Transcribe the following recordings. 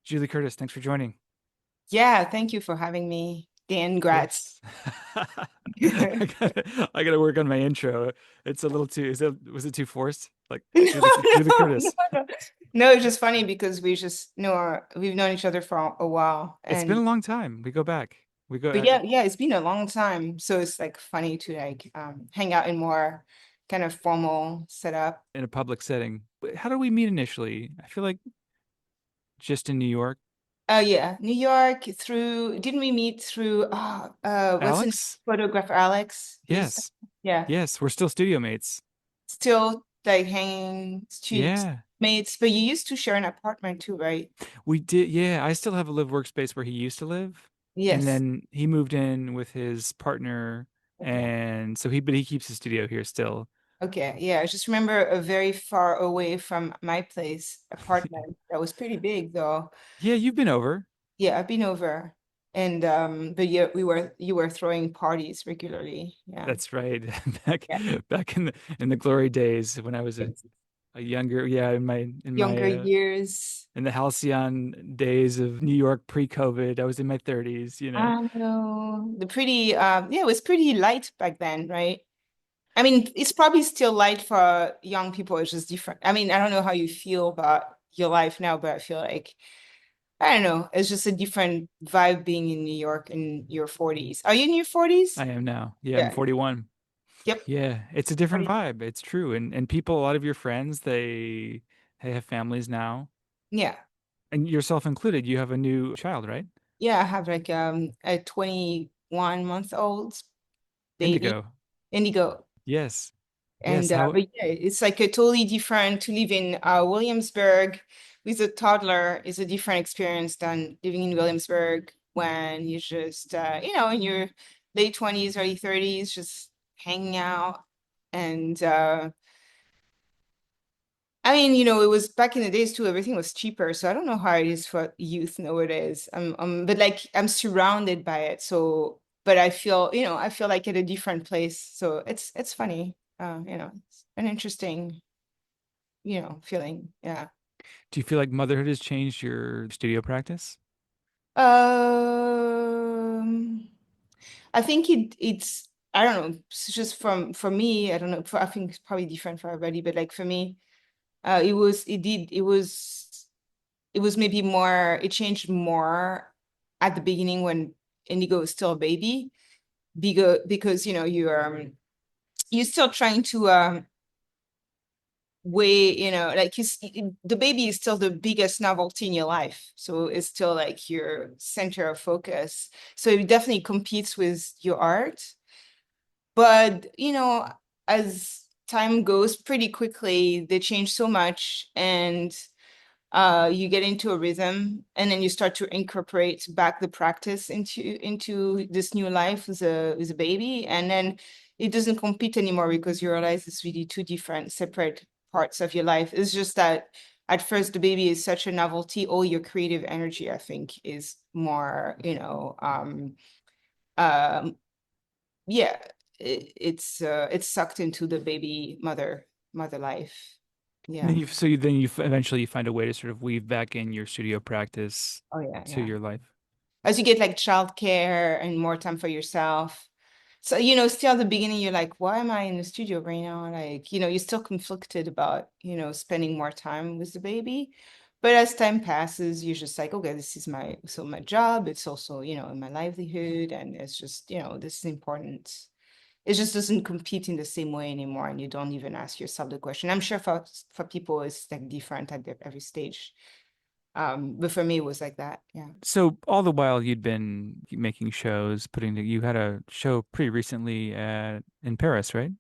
Julie Curtis, thanks for joining. Yeah, thank you for having me. Dan Gratz. Yes. I gotta work on my intro. It's a little too, was it too forced? Like No, Julie no, no, Curtis. no. No, it's just funny because we've known each other for a while. It's been a long time. We go back. We go But yeah, it's been a long time. So it's like funny to hang out in more kind of formal setup. in a public setting. How did we meet initially? I feel like just in New York. Oh yeah, New York didn't we meet through what's the Alex? photographer Alex? Yes. Yeah. Yes, we're still studio mates. Still like hanging students Yeah. mates, but you used to share an apartment too, right? We did. Yeah, I still have a live workspace where he used to live. And Yes. then he moved in with his partner. Okay. And so but he keeps his studio here still. Okay. Yeah. I just remember a very far away from my place apartment that was pretty big though. Yeah, you've been over. Yeah, I've been over. And but yeah, you were throwing parties regularly. Yeah. That's right. Back Yeah. back in the glory days when I was a younger, yeah, Younger years. in the halcyon days of New York pre-COVID. I was in my 30s, you know. I know. Yeah, it was pretty light back then, right? I mean, it's probably still light for young people. It's just different. I mean, I don't know how you feel about your life now, but I feel like I don't know. It's just a different vibe being in New York in your 40s. Are you in your 40s? I am now. Yeah, I'm Yeah. 41. Yep. Yeah, it's a different 40. vibe. It's true. And people, a lot of your friends, they have families now. Yeah. And yourself included, you have a new child, right? Yeah, I have like a 21-month-old baby, Indigo. Indigo. Yes. Yes. And How but yeah, it's like a totally different to live in Williamsburg with a toddler is a different experience than living in Williamsburg when you just in your late 20s, early 30s, just hanging out. And I mean, it was back in the days too, everything was cheaper. So I don't know how it is for youth nowadays. But like I'm surrounded by it. So, but I feel like at a different place. So it's funny. It's an interesting, feeling. Yeah. do you feel like motherhood has changed your studio practice? Um, I think it's I don't know, it's just for me, I don't know, I think it's probably different for everybody, but like for me, it was maybe more, it changed more at the beginning when Indigo was still a baby, because you're still trying to weigh, like the baby is still the biggest novelty in your life. So it's still like your center of focus. So it definitely competes with your art. But, as time goes pretty quickly, they change so much and you get into a rhythm and then you start to incorporate back the practice into this new life with a baby, and then it doesn't compete anymore because you realize it's really two different separate parts of your life. It's just that at first the baby is such a novelty, all your creative energy I think is more, um yeah, it's sucked into the baby mother life. And then Yeah. eventually you find a way to sort of weave back in your studio practice Oh yeah, to yeah. your life. As you get like childcare and more time for yourself. So, still at the beginning, you're like, why am I in the studio right now? Like, you're still conflicted about, spending more time with the baby. But as time passes, you're just like, okay, this is my job. It's also, my livelihood. And it's just, this is important. It just doesn't compete in the same way anymore. And you don't even ask yourself the question. I'm sure for people, it's like different at every stage. But for me, it was like that. Yeah. So all the while you'd been making shows, you had a show pretty recently in Paris, right?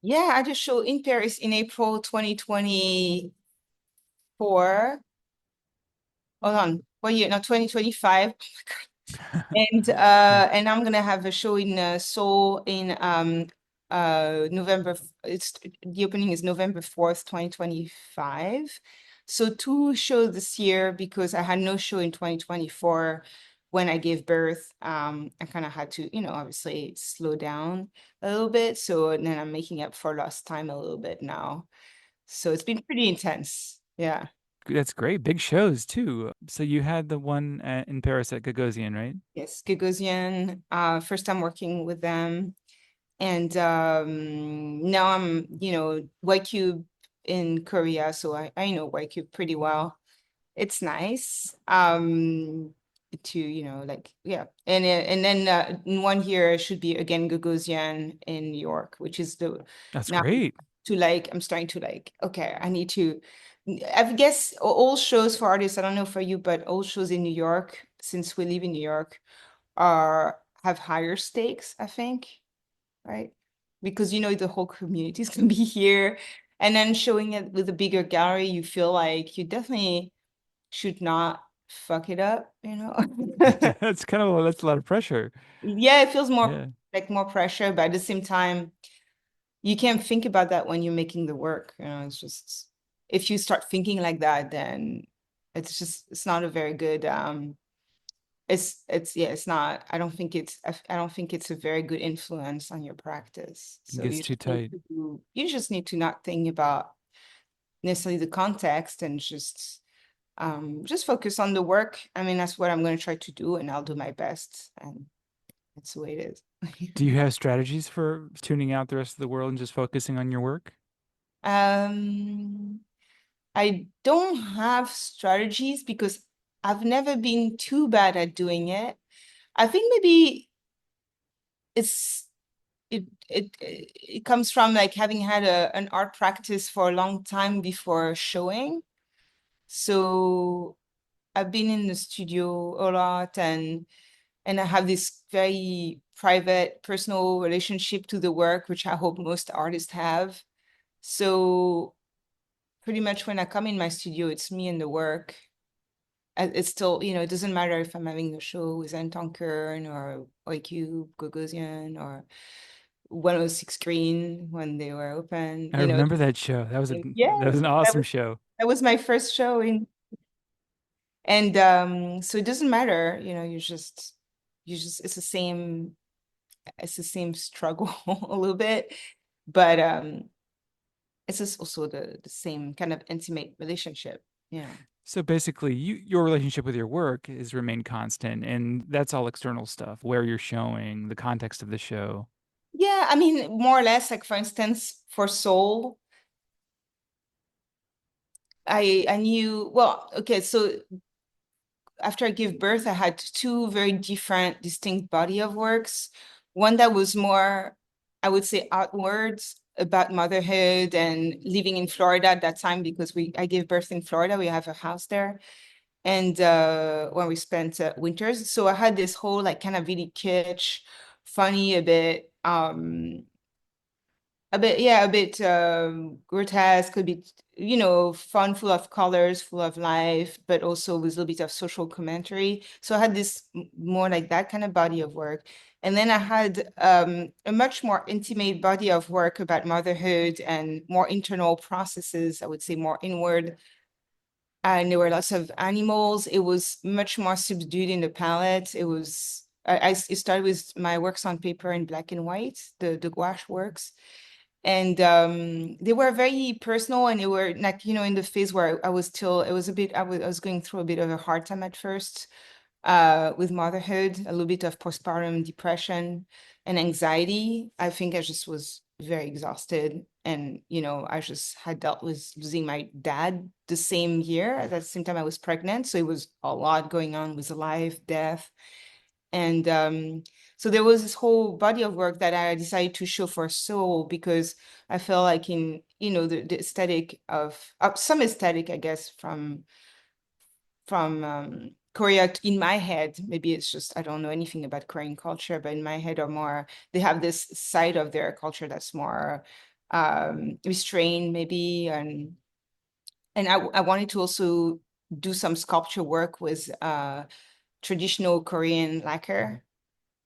Yeah, I just showed in Paris in April 2024. Hold on, what year? No, 2025. And I'm gonna have a show in Seoul in November. It's the opening is November 4th, 2025. So two shows this year because I had no show in 2024 when I gave birth. I kind of had to, obviously slow down a little bit. So then I'm making up for lost time a little bit now. So it's been pretty intense. Yeah. That's great. Big shows too. So you had the one in Paris at Gagosian, right? Yes, Gagosian, first time working with them. And now I'm, YQ in Korea, so I know YQ pretty well. It's nice. To, like, yeah. And then in 1 year should be again Gagosian in New York, which is the That's now great. to like, I'm starting to like, okay, I need to, I guess all shows for artists, I don't know for you, but all shows in New York, since we live in New York, are have higher stakes, I think, right? Because the whole community is gonna be here. And then showing it with a bigger gallery, you feel like you definitely should not fuck it up, That's a lot of pressure. Yeah, it feels more Yeah. like more pressure, but at the same time, you can't think about that when you're making the work. It's just if you start thinking like that, then it's not a very good it's yeah, it's not, I don't think it's a very good influence on your practice. It So gets too tight. you just need to not think about necessarily the context and just focus on the work. I mean, that's what I'm going to try to do, and I'll do my best, and that's the way it is. Do you have strategies for tuning out the rest of the world and just focusing on your work? um I don't have strategies because I've never been too bad at doing it. I think maybe it's it comes from like having had an art practice for a long time before showing. So I've been in the studio a lot, and I have this very private, personal relationship to the work, which I hope most artists have. So pretty much when I come in my studio, it's me and the work. It's still, it doesn't matter if I'm having a show with Anton Kern or IQ, Gagosian, or 106 Green when they were open, I remember that show. Yeah, That was an that awesome was show. that was my first show and so it doesn't matter, you just it's the same struggle a little bit, but it's just also the same kind of intimate relationship, So basically, your relationship with your work has remained constant, and that's all external stuff, where you're showing, the context of the show. Yeah, I mean, more or less, like for instance, for Seoul, I knew, well, okay, so after I gave birth, I had two very different, distinct body of works. One that was more, I would say, outwards about motherhood and living in Florida at that time because I gave birth in Florida. We have a house there, and when we spent winters. So I had this whole like kind of really kitsch, funny, a bit grotesque, a bit, fun, full of colors, full of life, but also with a little bit of social commentary. So I had this more like that kind of body of work. And then I had a much more intimate body of work about motherhood and more internal processes, I would say more inward. And there were lots of animals. It was much more subdued in the palette. It started with my works on paper in black and white, the gouache works. And they were very personal, and they were like, in the phase where I was still, it was a bit, I was going through a bit of a hard time at first with motherhood, a little bit of postpartum depression and anxiety. I think I just was very exhausted. And, I just had dealt with losing my dad the same year. At the same time, I was pregnant. So it was a lot going on with life, death. And so there was this whole body of work that I decided to show for Seoul because I felt like in, the aesthetic of some aesthetic, I guess, from Korea in my head. Maybe it's just I don't know anything about Korean culture, but in my head are more, they have this side of their culture that's more restrained, maybe, and I wanted to also do some sculpture work with traditional Korean lacquer,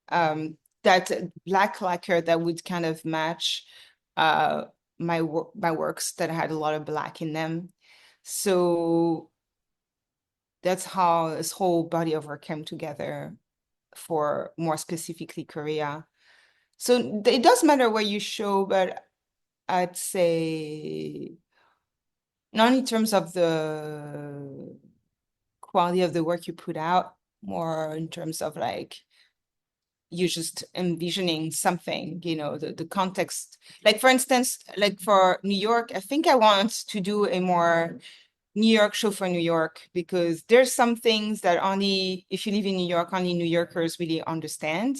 that black lacquer that would kind of match uh my works that had a lot of black in them. So that's how this whole body of work came together for more specifically Korea. So it does matter where you show, but I'd say not in terms of the quality of the work you put out, more in terms of like you just envisioning something, the context. Like for instance, like for New York, I think I want to do a more New York show for New York, because there's some things that only if you live in New York, only New Yorkers really understand.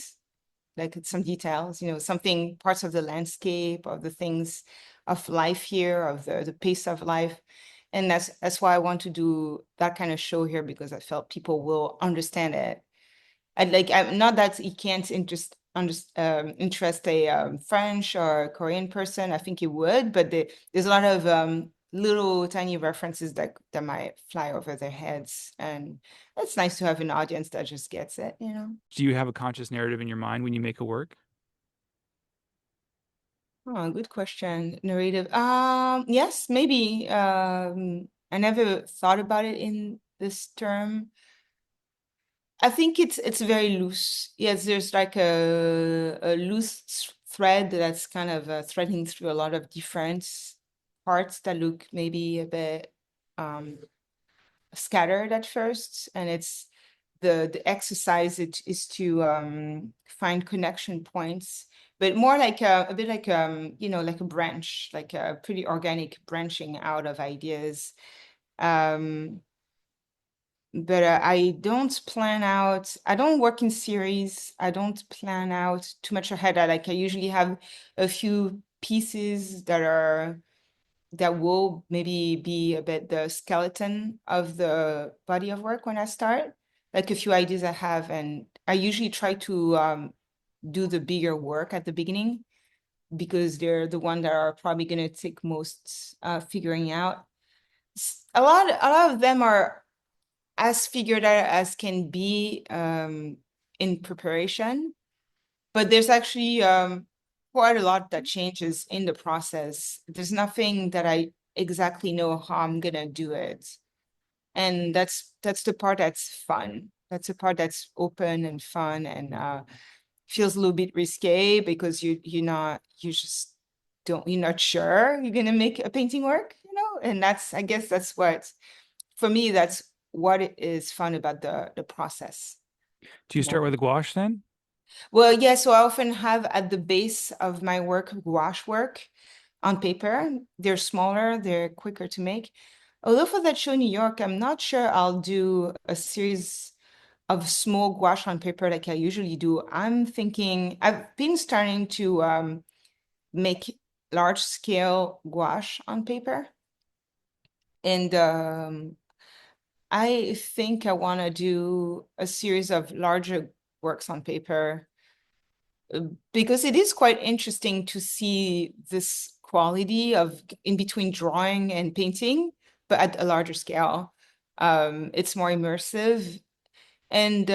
Like it's some details, something, parts of the landscape, of the things of life here, of the pace of life. And that's why I want to do that kind of show here, because I felt people will understand it. I'm not that it can't interest a French or Korean person. I think it would, but there's a lot of little tiny references that might fly over their heads, and it's nice to have an audience that just gets it. Do you have a conscious narrative in your mind when you make a work? Oh, good question. Narrative. Yes, maybe. I never thought about it in this term. I think it's very loose. Yes, there's like a loose thread that's kind of threading through a lot of different parts that look maybe a bit scattered at first, and it's the exercise is to find connection points, but more like a bit like like a branch, like a pretty organic branching out of ideas. Um, but I don't work in series. I don't plan out too much ahead. I usually have a few pieces that will maybe be a bit the skeleton of the body of work when I start, like a few ideas I have. And I usually try to do the bigger work at the beginning, because they're the one that are probably going to take most figuring out. A lot of them are as figured out as can be in preparation, but there's actually quite a lot that changes in the process. There's nothing that I exactly know how I'm gonna do it. And that's the part that's fun. That's the part that's open and fun, and feels a little bit risque, because you're not sure you're gonna make a painting work. And I guess that's what, for me, that's what is fun about the process Do you start more. with a gouache then? Well, yeah, so I often have at the base of my work gouache work on paper. They're smaller, they're quicker to make. Although for that show in New York, I'm not sure I'll do a series of small gouache on paper like I usually do. I'm thinking I've been starting to make large scale gouache on paper. And I think I want to do a series of larger works on paper, because it is quite interesting to see this quality of in between drawing and painting, but at a larger scale. It's more immersive, and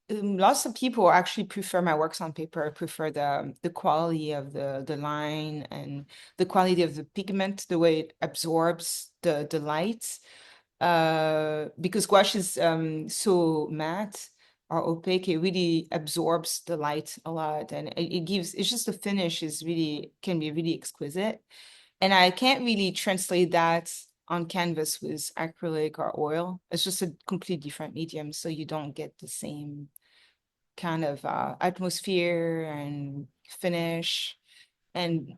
lots of people actually prefer my works on paper, prefer the quality of the line and the quality of the pigment, the way it absorbs the light. Because gouache is so matte or opaque, it really absorbs the light a lot, and it's just the finish is really can be really exquisite. And I can't really translate that on canvas with acrylic or oil. It's just a completely different medium, so you don't get the same kind of atmosphere and finish and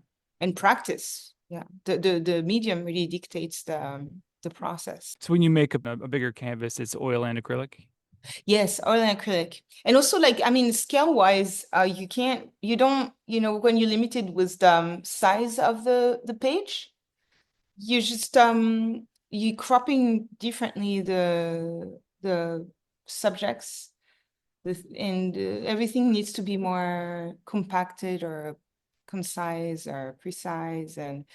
practice. Yeah, the medium really dictates the process. So when you make a bigger canvas, it's oil and acrylic? Yes, oil and acrylic. And also, like, I mean, scale wise, you don't, when you're limited with the size of the page, you just you cropping differently the subjects, and everything needs to be more compacted or concise or precise, and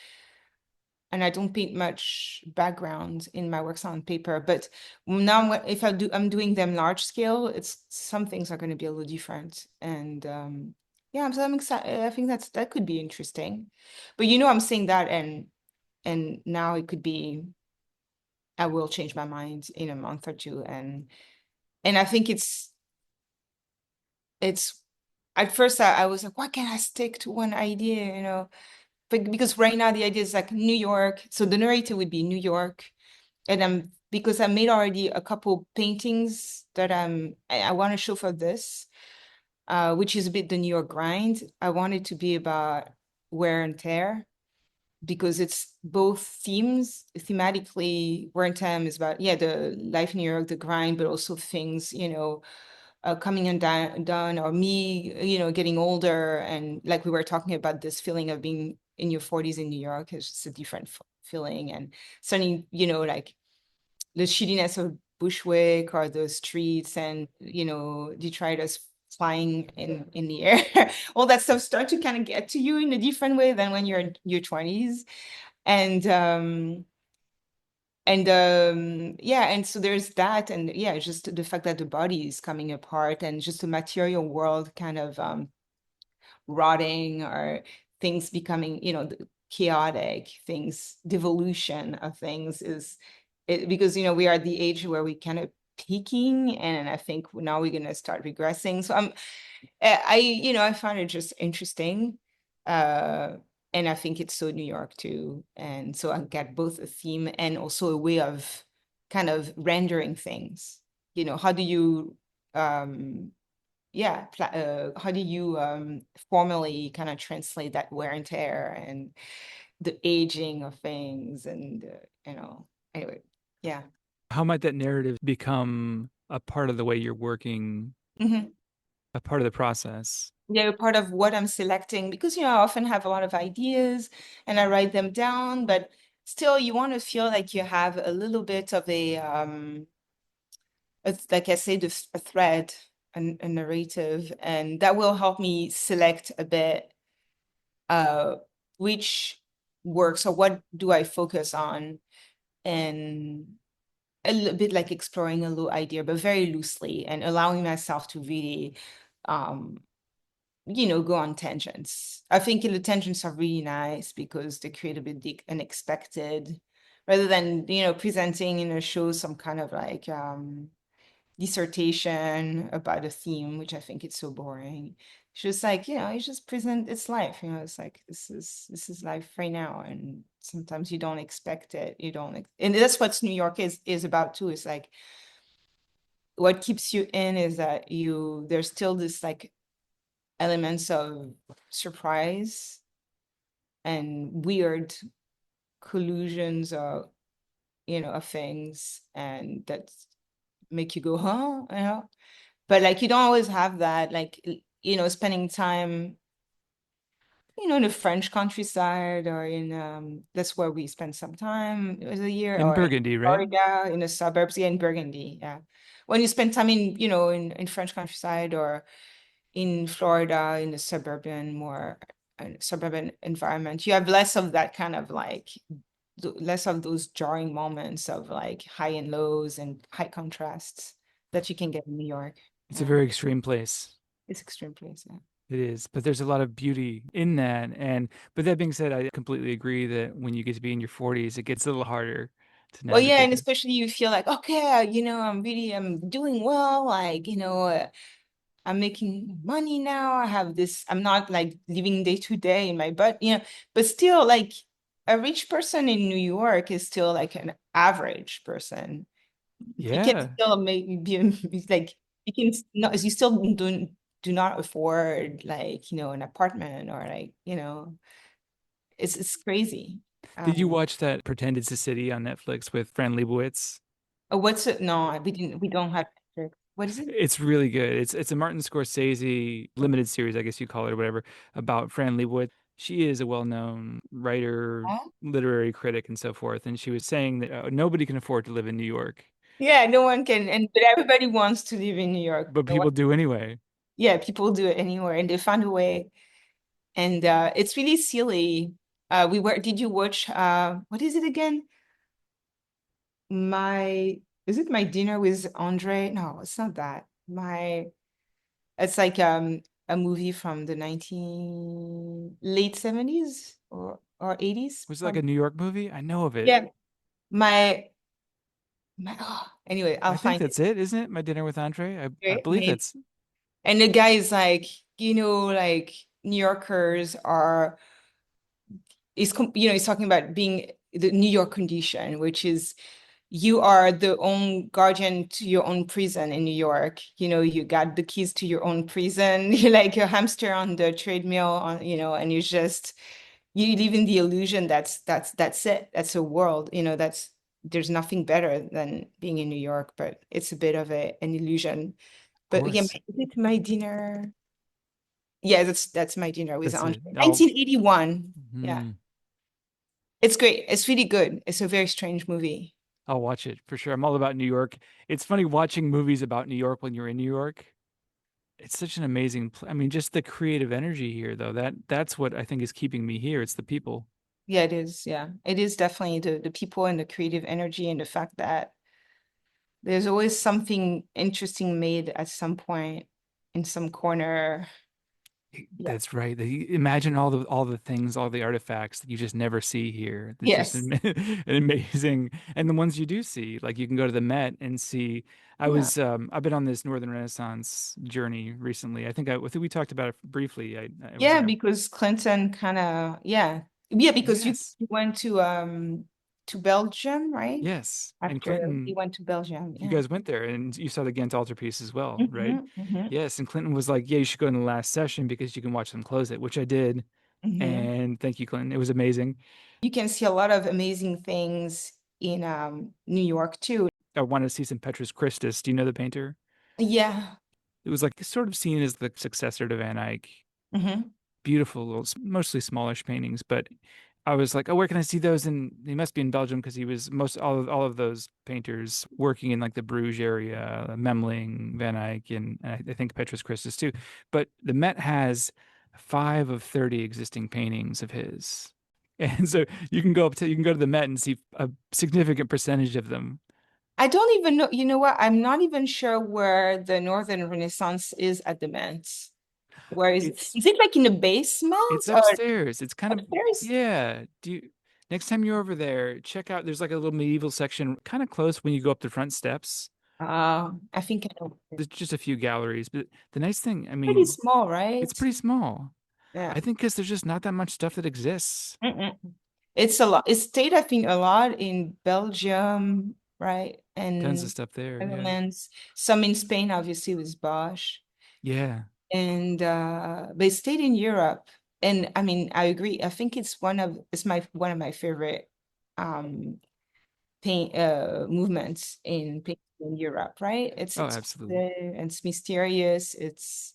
I don't paint much background in my works on paper. But now, if I'm doing them large scale, it's some things are going to be a little different. And yeah, I'm excited. I think that could be interesting. But I'm saying that, and now it could be I will change my mind in a month or two, and I think it's at first I was like, why can't I stick to one idea? but because right now the idea is like New York. So the narrator would be New York. And because I made already a couple paintings that I want to show for this, which is a bit the New York grind. I want it to be about wear and tear because it's both themes. Thematically, wear and tear is about, yeah, the life in New York, the grind, but also things, coming undone, or me, getting older. And like we were talking about, this feeling of being in your 40s in New York is just a different feeling. And suddenly, like the shittiness of Bushwick or the streets and, detritus flying in the air, all that stuff start to kind of get to you in a different way than when you're in your 20s. And yeah, and so there's that, and yeah, just the fact that the body is coming apart and just the material world kind of rotting, or things becoming, chaotic, things, devolution of things is it, because, we are at the age where we kind of peaking, and I think now we're going to start regressing. So I find it just interesting. Uh, and I think it's so New York too. And so I get both a theme and also a way of kind of rendering things. How do you yeah, how do you formally kind of translate that wear and tear and the aging of things, and anyway, yeah. How might that narrative become a part of the way you're working, Mhm. a part of the process? Yeah, part of what I'm selecting, because I often have a lot of ideas and I write them down, but still you want to feel like you have a little bit of like I said, a thread, a narrative, and that will help me select a bit uh which works, or what do I focus on, and a little bit like exploring a little idea, but very loosely, and allowing myself to really um go on tangents. I think the tangents are really nice because they create a bit the unexpected, rather than, presenting in a show some kind of like dissertation about a theme, which I think it's so boring. It's just like, you just present its life, it's like this is life right now. And sometimes you don't expect it. You don't and that's what New York is about too. It's like what keeps you in is that there's still this like elements of surprise and weird collusions of of things, and that make you go, huh, but like you don't always have that, like spending time in the French countryside, or in that's where we spent some time. It was a year, In or in Burgundy, right? Florida, in the suburbs, yeah, in Burgundy, yeah. When you spend time in in French countryside, or in Florida, in the more suburban environment, you have less of that kind of like less of those jarring moments of like high and lows and high contrasts that you can get in New York. It's a Yeah, very extreme place. it's extreme place. Yeah. It is, but there's a lot of beauty in that. And but that being said, I completely agree that when you get to be in your 40s, it gets a little harder to Well, yeah, navigate and that. especially you feel like, okay, I'm doing well, like, I'm making money now. I have this, I'm not like living day to day in my butt, but still, like, a rich person in New York is still like an average person. You can Yeah. still make be it's like you can not, you still do not afford, like, an apartment, or like, it's crazy. Did you Um, watch that Pretend It's a City on Netflix with Fran Lebowitz? what's it? No, we don't have. What is it? It's really good. It's a Martin Scorsese limited series, I guess you call it or whatever, about Fran Lebowitz. She is a well-known writer, Huh? literary critic, and so forth. And she was saying that nobody can afford to live in New York, Yeah, no one can, and but everybody wants to live in New York. but people do anyway. Yeah, people do it anywhere, and they find a way. And it's really silly. Did you watch, what is it again? My, is it My Dinner with Andre? No, it's not that. It's like a movie from the 19 late 70s, or 80s, Was it like a probably. New York movie? I know of it. Yeah. My anyway, I'll I think find it. that's it, isn't it? My Dinner with Andre. I Right? believe that's And the guy is like, like New Yorkers are, he's talking about being the New York condition, which is you are the own guardian to your own prison in New York. You got the keys to your own prison. You're like a hamster on the treadmill and you live in the illusion that's it. That's a world, there's nothing better than being in New York, but it's a bit of an illusion. Of But yeah, course. is it my dinner? Yeah, that's my dinner with That's Anton. it. Oh, 1981. Yeah. hmm. It's great. It's really good. It's a very strange movie. I'll watch it for sure. I'm all about New York. It's funny watching movies about New York when you're in New York. It's such an amazing, I mean, just the creative energy here, though. That's what I think is keeping me here. It's the people. Yeah, it is. Yeah. It is definitely the people and the creative energy and the fact that there's always something interesting made at some point in some corner. Yeah. That's right. Imagine all the things, all the artifacts that you just never see here. It's just Yes. an amazing, and the ones you do see, like you can go to the Met and see. Yeah. I've been on this Northern Renaissance journey recently. I think we talked about it briefly. I was Yeah, there. because Clinton kind of, yeah. Yeah, because you Yes, went to Belgium, right? yes. And After he Clinton, went to Belgium. you Yeah. guys went there, and you saw the Ghent altarpiece as well, right? Hmm. Hmm. Yes. And Clinton was like, "Yeah, you should go in the last session because you can watch them close it," which I did. Hmm. And thank you, Clinton. It was amazing. You can see a lot of amazing things in New York too. I wanted to see some Petrus Christus. Do you know the painter? Yeah. It was like sort of seen as the successor to Van Eyck. Hmm. Beautiful, little, mostly smallish paintings, but I was like, oh, where can I see those? And he must be in Belgium because he was all of those painters working in like the Bruges area, Memling, Van Eyck, and I think Petrus Christus too. But the Met has 5 of 30 existing paintings of his. And so you can go to the Met and see a significant percentage of them. I don't even know, you know what? I'm not even sure where the Northern Renaissance is at the Met. Where is it? It's Is it like in the basement It's or upstairs. It's kind of, upstairs? yeah. Next time you're over there, check out, there's like a little medieval section kind of close when you go up the front steps. I think I know. There's just a few galleries, but the nice thing, I Pretty mean, small, it's right? pretty small. Yeah. I think because there's just not that much stuff that exists. Mm-mm. It's a lot. It stayed, I think, a lot in Belgium, right? Tons of And stuff there. Yeah. Netherlands. Some in Spain, obviously, with Bach. Yeah. And but it stayed in Europe. And I mean, I agree. I think it's my one of my favorite um paint movements in painting in Europe, right? It's Oh, it's absolutely. and it's mysterious. It's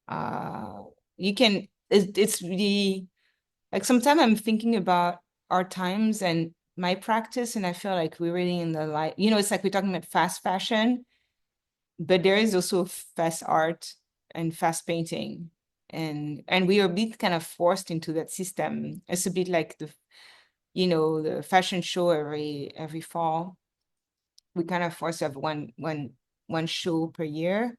uh you can it's really like sometimes I'm thinking about our times and my practice, and I feel like we're really in the light. It's like we're talking about fast fashion, but there is also fast art and fast painting. And we are a bit kind of forced into that system. It's a bit like the fashion show every fall. We kind of force to have one show per year.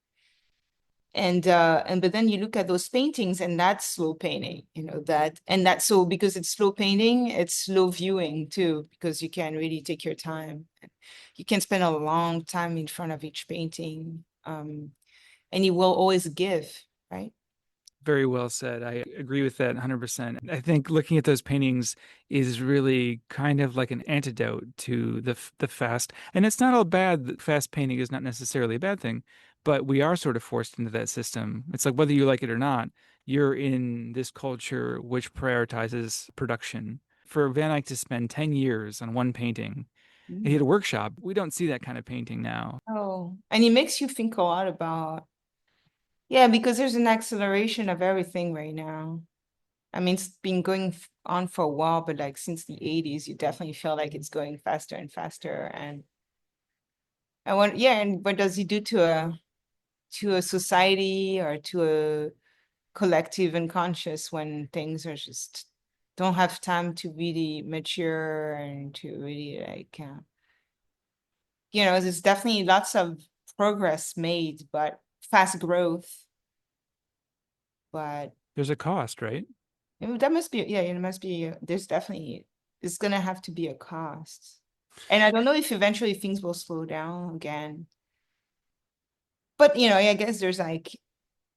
And but then you look at those paintings and that's slow painting, that's so because it's slow painting, it's slow viewing too, because you can really take your time. You can spend a long time in front of each painting. And you will always give, right? Very well said. I agree with that 100%. I think looking at those paintings is really kind of like an antidote to the fast. And it's not all bad that fast painting is not necessarily a bad thing, but we are sort of forced into that system. It's like whether you like it or not, you're in this culture which prioritizes production. For Van Eyck to spend 10 years on one painting, and he Mm. had a workshop. We don't see that kind of painting now. Oh, and it makes you think a lot about, yeah, because there's an acceleration of everything right now. I mean, it's been going on for a while, but like since the 80s, you definitely feel like it's going faster and faster. And I want, yeah, and what does it do to a society or to a collective unconscious when things are just don't have time to really mature and to really there's definitely lots of progress made, but fast growth. But There's a cost, right? that must be, yeah, it must be, there's definitely, it's gonna have to be a cost. And I don't know if eventually things will slow down again. But I guess there's like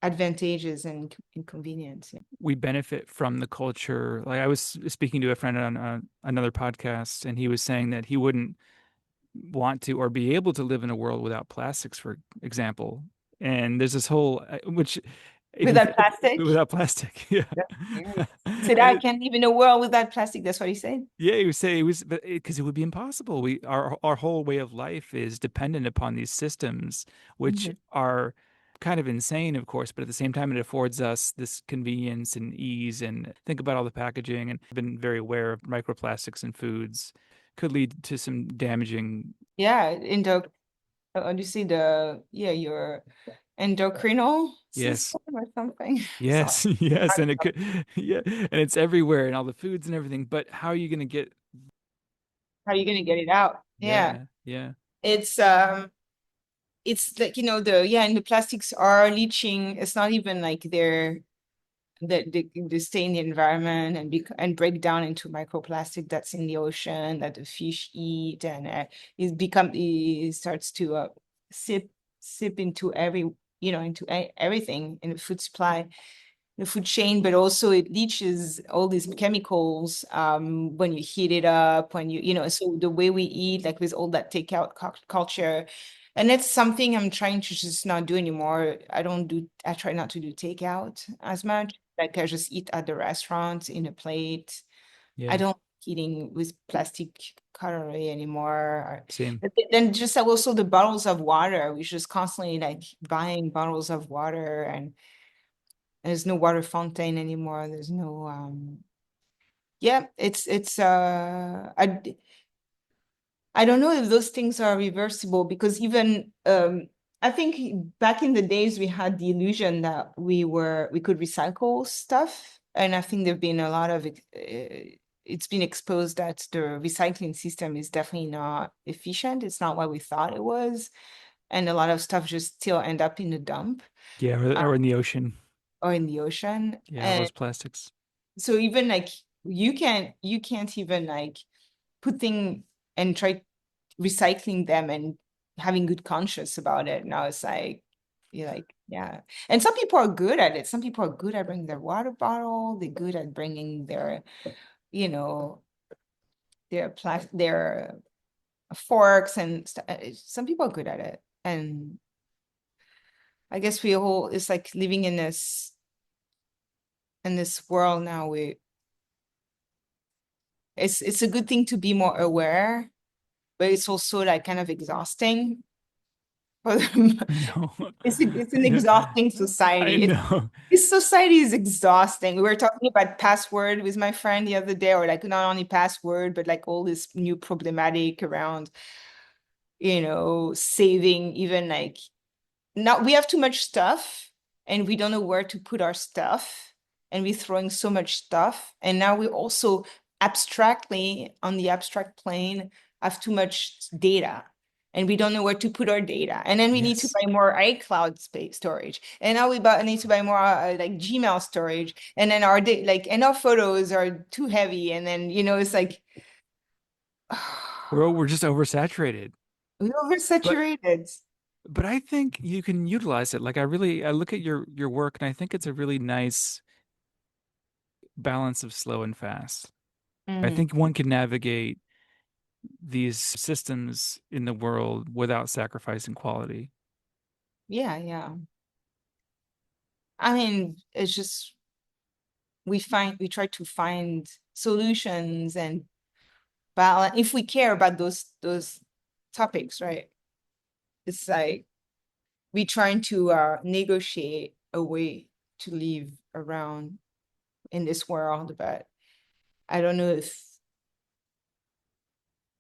advantages and inconvenience. We benefit from the culture. Like I was speaking to a friend on another podcast, and he was saying that he wouldn't want to or be able to live in a world without plastics, for example. And there's this whole, which if you Without plastic? without plastic, yeah. That's scary. He said, And I can't live in a world without plastic. That's what he said. yeah, he was saying it was because it would be impossible. Our whole way of life is dependent upon these systems, which Mhm. are kind of insane, of course, but at the same time, it affords us this convenience and ease. And think about all the packaging. And I've been very aware of microplastics in foods could lead to some damaging. Yeah, you see your endocrinal Yes, system or something. Sorry. yes, yes, and it could, yeah, and it's everywhere and all the foods and everything. But how are you going to get? How are you gonna get it out? Yeah. Yeah, yeah, It's it's like, and the plastics are leaching. It's not even like they stay in the environment and break down into microplastic that's in the ocean that the fish eat, and it starts to sip sip into everything in the food supply, the food chain, but also it leaches all these chemicals when you heat it up, so the way we eat, like with all that takeout culture. And that's something I'm trying to just not do anymore. I try not to do takeout as much. Like I just eat at the restaurant in a plate. I yeah. don't eating with plastic cutlery anymore. Same. But then just also the bottles of water. We just constantly like buying bottles of water, and there's no water fountain anymore. There's no yeah, I don't know if those things are reversible, because even I think back in the days we had the illusion that we could recycle stuff, and I think there've been a lot of it's been exposed that the recycling system is definitely not efficient. It's not what we thought it was, and a lot of stuff just still end up in the dump Yeah, uh, or in the ocean. or in the ocean. Yeah, all And those plastics. so even like you can't even like put thing and try recycling them and having good conscience about it. Now it's like you're like, yeah. And some people are good at it. Some people are good at bringing their water bottle. They're good at bringing you know, their forks and stuff. Some people are good at it. And I guess we all it's like living in this world now. It's a good thing to be more aware, but it's also like kind of exhausting for them. I know. It's an Yeah, exhausting I society. know. This society is exhausting. We were talking about password with my friend the other day, or like not only password, but like all this new problematic around, saving, even like now we have too much stuff and we don't know where to put our stuff, and we're throwing so much stuff, and now we also abstractly on the abstract plane have too much data, and we don't know where to put our data, and then we need to Yes. buy more iCloud space storage, and now need to buy more like Gmail storage, and then and our photos are too heavy, and then it's like We're just oversaturated. we're But oversaturated. I think you can utilize it. Like I look at your work and I think it's a really nice balance of slow and fast. I Mhm. think one can navigate these systems in the world without sacrificing quality. Yeah, yeah. I mean, it's just we try to find solutions and balance if we care about those topics, right? It's like we trying to negotiate a way to live around in this world, but I don't know if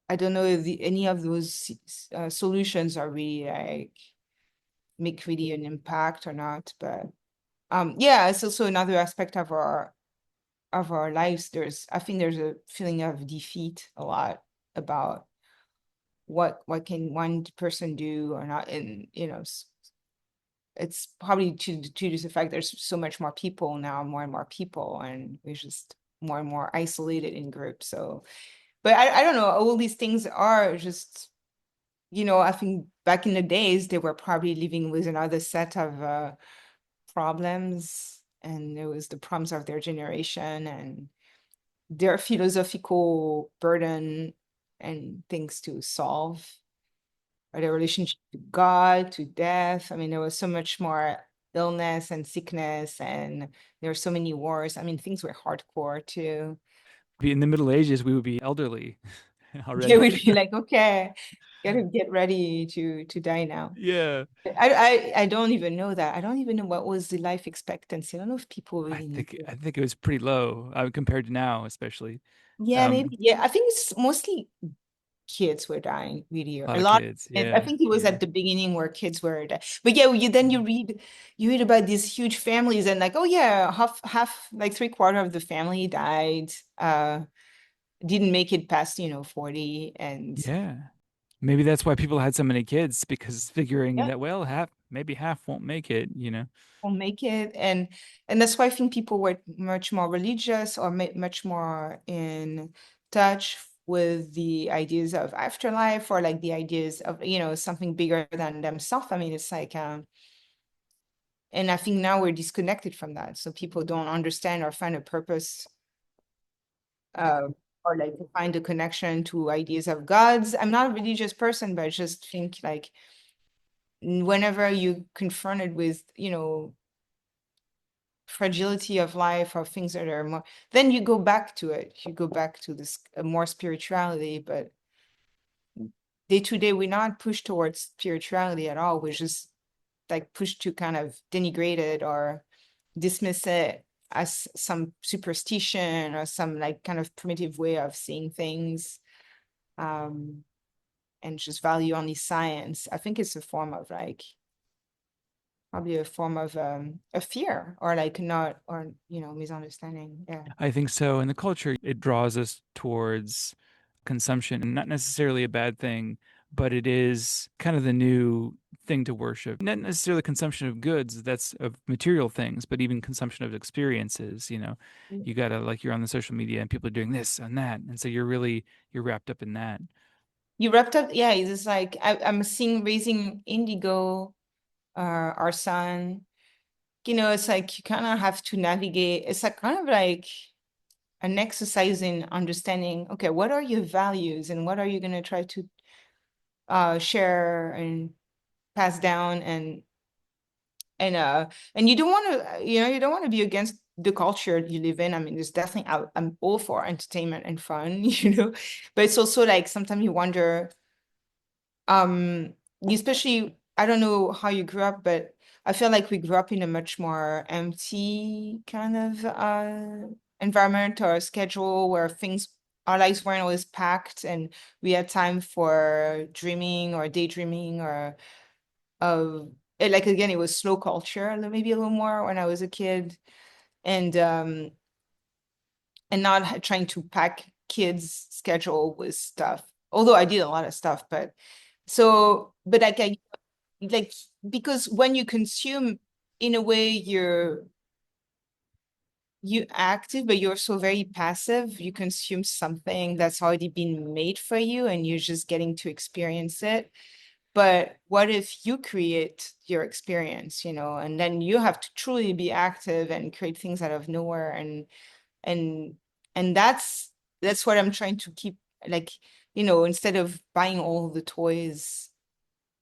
any of those solutions are really like make really an impact or not. But yeah, it's also another aspect of our lives. I think there's a feeling of defeat a lot about what can one person do or not, and it's probably to just the fact there's so much more people now, more and more people, and we're just more and more isolated in groups. So, but I don't know, all these things are just, I think back in the days they were probably living with another set of problems, and it was the problems of their generation and their philosophical burden and things to solve, or their relationship to God, to death. I mean, there was so much more illness and sickness, and there were so many wars. I mean, things were hardcore too. Be in the Middle Ages, we would be elderly They already. would be like, okay, gotta get ready to die now. Yeah. I don't even know that. I don't even know what was the life expectancy. I don't know if people really knew. I think it was pretty low, compared to now, especially. Yeah, maybe. Um, Yeah, I think it's mostly kids were dying really a lot a of lot. kids. And I Yeah. think it was Yeah. at the beginning where kids were dying. But yeah, you read about these huge families and like, oh yeah, half like three-quarter of the family died, didn't make it past, 40, and Yeah. Maybe that's why people had so many kids, because figuring yeah, that, well, maybe half won't make it, you know. won't make it. And that's why I think people were much more religious or much more in touch with the ideas of afterlife, or like the ideas of, something bigger than themselves. I mean, it's like and I think now we're disconnected from that. So people don't understand or find a purpose, uh, or like find a connection to ideas of gods. I'm not a religious person, but I just think like whenever you confronted with, fragility of life or things that are more, then you go back to it. You go back to this more spirituality, but day to day, we're not pushed towards spirituality at all. We're just like pushed to kind of denigrate it or dismiss it as some superstition or some like kind of primitive way of seeing things, um, and just value only science. I think it's a form of like probably a form of a fear or like not or misunderstanding. Yeah. I think so. In the culture, it draws us towards consumption, and not necessarily a bad thing, but it is kind of the new thing to worship. Not necessarily consumption of goods, that's of material things, but even consumption of experiences, you know. You gotta, like, you're on the social media and people are doing this and that. And so you're wrapped up in that. You wrapped up, yeah. It's just like I'm seeing raising Indigo, our son. It's like you kind of have to navigate. It's like kind of like an exercise in understanding, okay, what are your values and what are you going to try to share and pass down, and you don't want to, you don't want to be against the culture you live in. I mean, there's definitely, I'm all for entertainment and fun, but it's also like sometimes you wonder, um, especially, I don't know how you grew up, but I feel like we grew up in a much more empty kind of environment or schedule where our lives weren't always packed, and we had time for dreaming or daydreaming or like again, it was slow culture, maybe a little more when I was a kid, and and not trying to pack kids' schedule with stuff. Although I did a lot of stuff, but like like because when you consume, in a way, you active, but you're so very passive. You consume something that's already been made for you, and you're just getting to experience it. But what if you create your experience, and then you have to truly be active and create things out of nowhere, and and that's what I'm trying to keep, like, instead of buying all the toys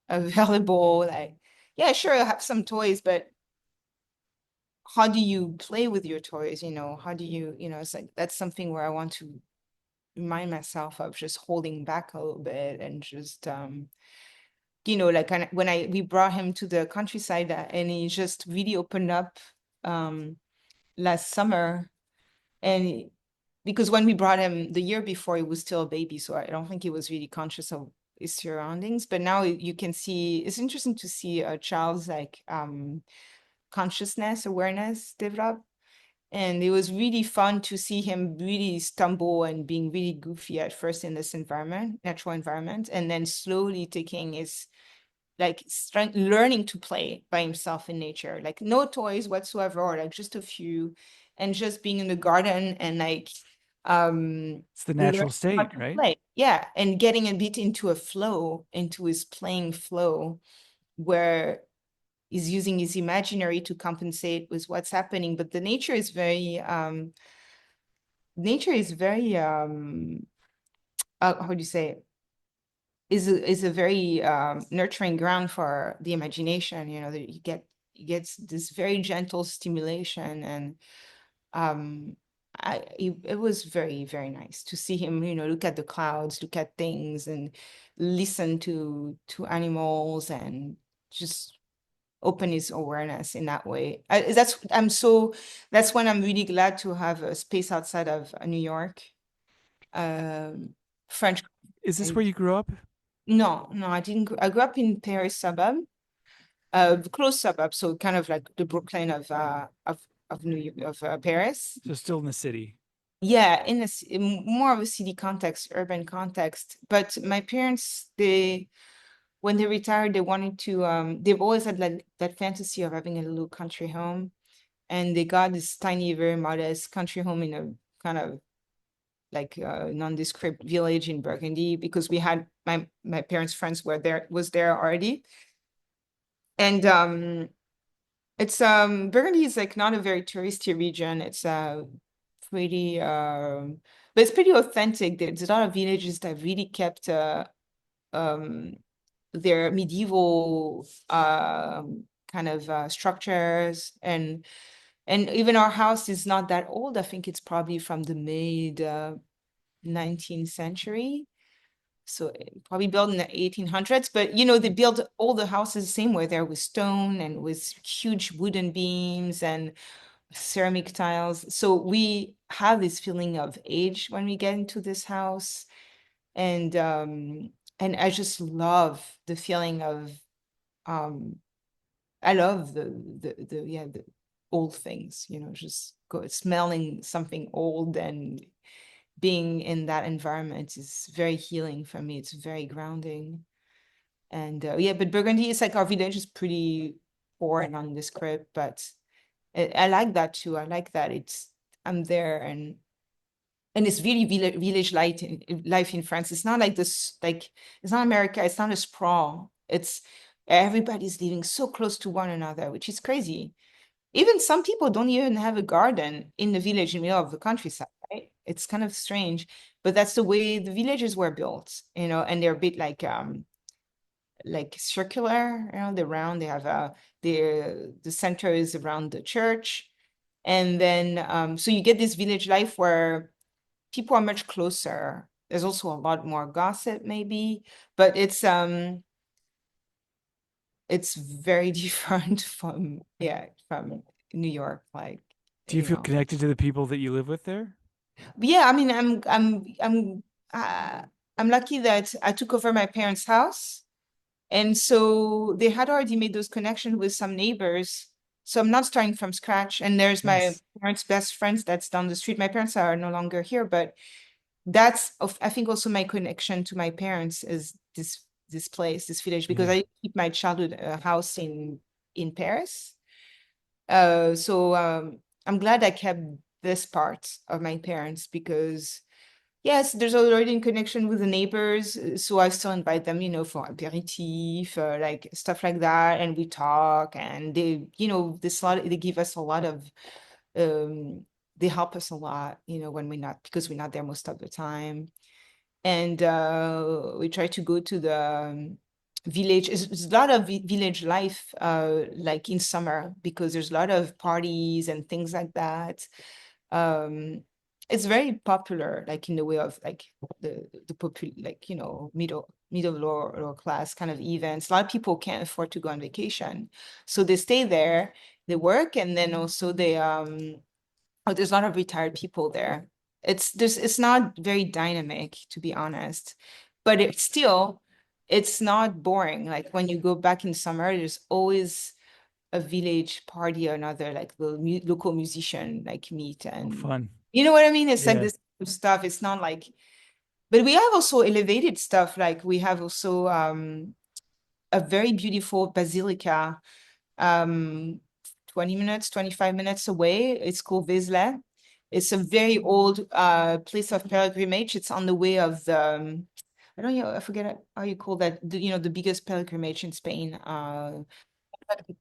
available, like, yeah, sure, I have some toys, but how do you play with your toys? How do you, it's like that's something where I want to remind myself of just holding back a little bit and just like when we brought him to the countryside, and he just really opened up um last summer. And because when we brought him the year before, he was still a baby, so I don't think he was really conscious of his surroundings. But now you can see, it's interesting to see a child's like consciousness, awareness develop. And it was really fun to see him really stumble and being really goofy at first in this environment, natural environment, and then slowly taking his like strength, learning to play by himself in nature, like no toys whatsoever, or like just a few, and just being in the garden and like It's the learning natural how state, to right? play. Yeah, and getting a bit into a flow, into his playing flow, where is using his imaginary to compensate with what's happening. But the nature is very how do you say it? Is a very nurturing ground for the imagination. You know, that you get this very gentle stimulation, and it was very, very nice to see him, you know, look at the clouds, look at things, and listen to animals, and just open his awareness in that way. That's when I'm really glad to have a space outside of New York. Um, French. Is this where you grew up? No, no, I didn't. I grew up in Paris suburb, close suburb, so kind of like the Brooklyn of New York, of Paris. So still in the city. Yeah, in more of a city context, urban context. But my parents, when they retired, they wanted to. They've always had like that fantasy of having a little country home, and they got this tiny, very modest country home in a kind of like nondescript village in Burgundy, because we had my parents' friends was there already. And it's Burgundy is like not a very touristy region. It's pretty but it's pretty authentic. There's a lot of villages that really kept um their medieval kind of structures, and even our house is not that old. I think it's probably from the mid 19th century. So probably built in the 1800s, but you know, they built all the houses the same way there, with stone and with huge wooden beams and ceramic tiles. So we have this feeling of age when we get into this house. And I just love the feeling of um I love the old things, you know, just go smelling something old and being in that environment is very healing for me. It's very grounding. And yeah, but Burgundy is like, our village is pretty poor and nondescript, but I like that too. I like that I'm there, and it's really village life in France. It's not like this, like it's not America. It's not a sprawl. It's everybody's living so close to one another, which is crazy. Even some people don't even have a garden in the village in the middle of the countryside, right? It's kind of strange, but that's the way the villages were built, you know, and they're a bit like circular, you know, they're round. They have the center is around the church. And then so you get this village life where people are much closer. There's also a lot more gossip, maybe, but it's very different from, yeah, from New York, like, Do you you feel know. connected to the people that you live with there? But yeah, I mean, uh, I'm lucky that I took over my parents' house, and so they had already made those connections with some neighbors. So I'm not starting from scratch. And there's my Nice. parents' best friends that's down the street. My parents are no longer here, but I think also my connection to my parents is this place, this village, because Yeah. I keep my childhood house in Paris. So I'm glad I kept this part of my parents, because yes, there's already in connection with the neighbors, so I still invite them, you know, for aperitif, like stuff like that, and we talk, and they, you know, they give us a lot of, um, they help us a lot, you know, when we're not, because we're not there most of the time. And we try to go to the village. It's a lot of village life, like in summer, because there's a lot of parties and things like that. Um, it's very popular, like in the way of like like, you know, middle lower class kind of events. A lot of people can't afford to go on vacation, so they stay there, they work, and then also they oh, there's a lot of retired people there. It's not very dynamic, to be honest, but it's not boring. Like when you go back in summer, there's always a village party or another, like the local musician like meet, Oh, and fun. you know what I mean? It's like Yeah. this stuff. It's not like, but we have also elevated stuff. Like we have also a very beautiful basilica, um 20 minutes, 25 minutes away. It's called Vezla. It's a very old place of pilgrimage. It's on the way of the I don't know, I forget how you call that, you know, the biggest pilgrimage in Spain.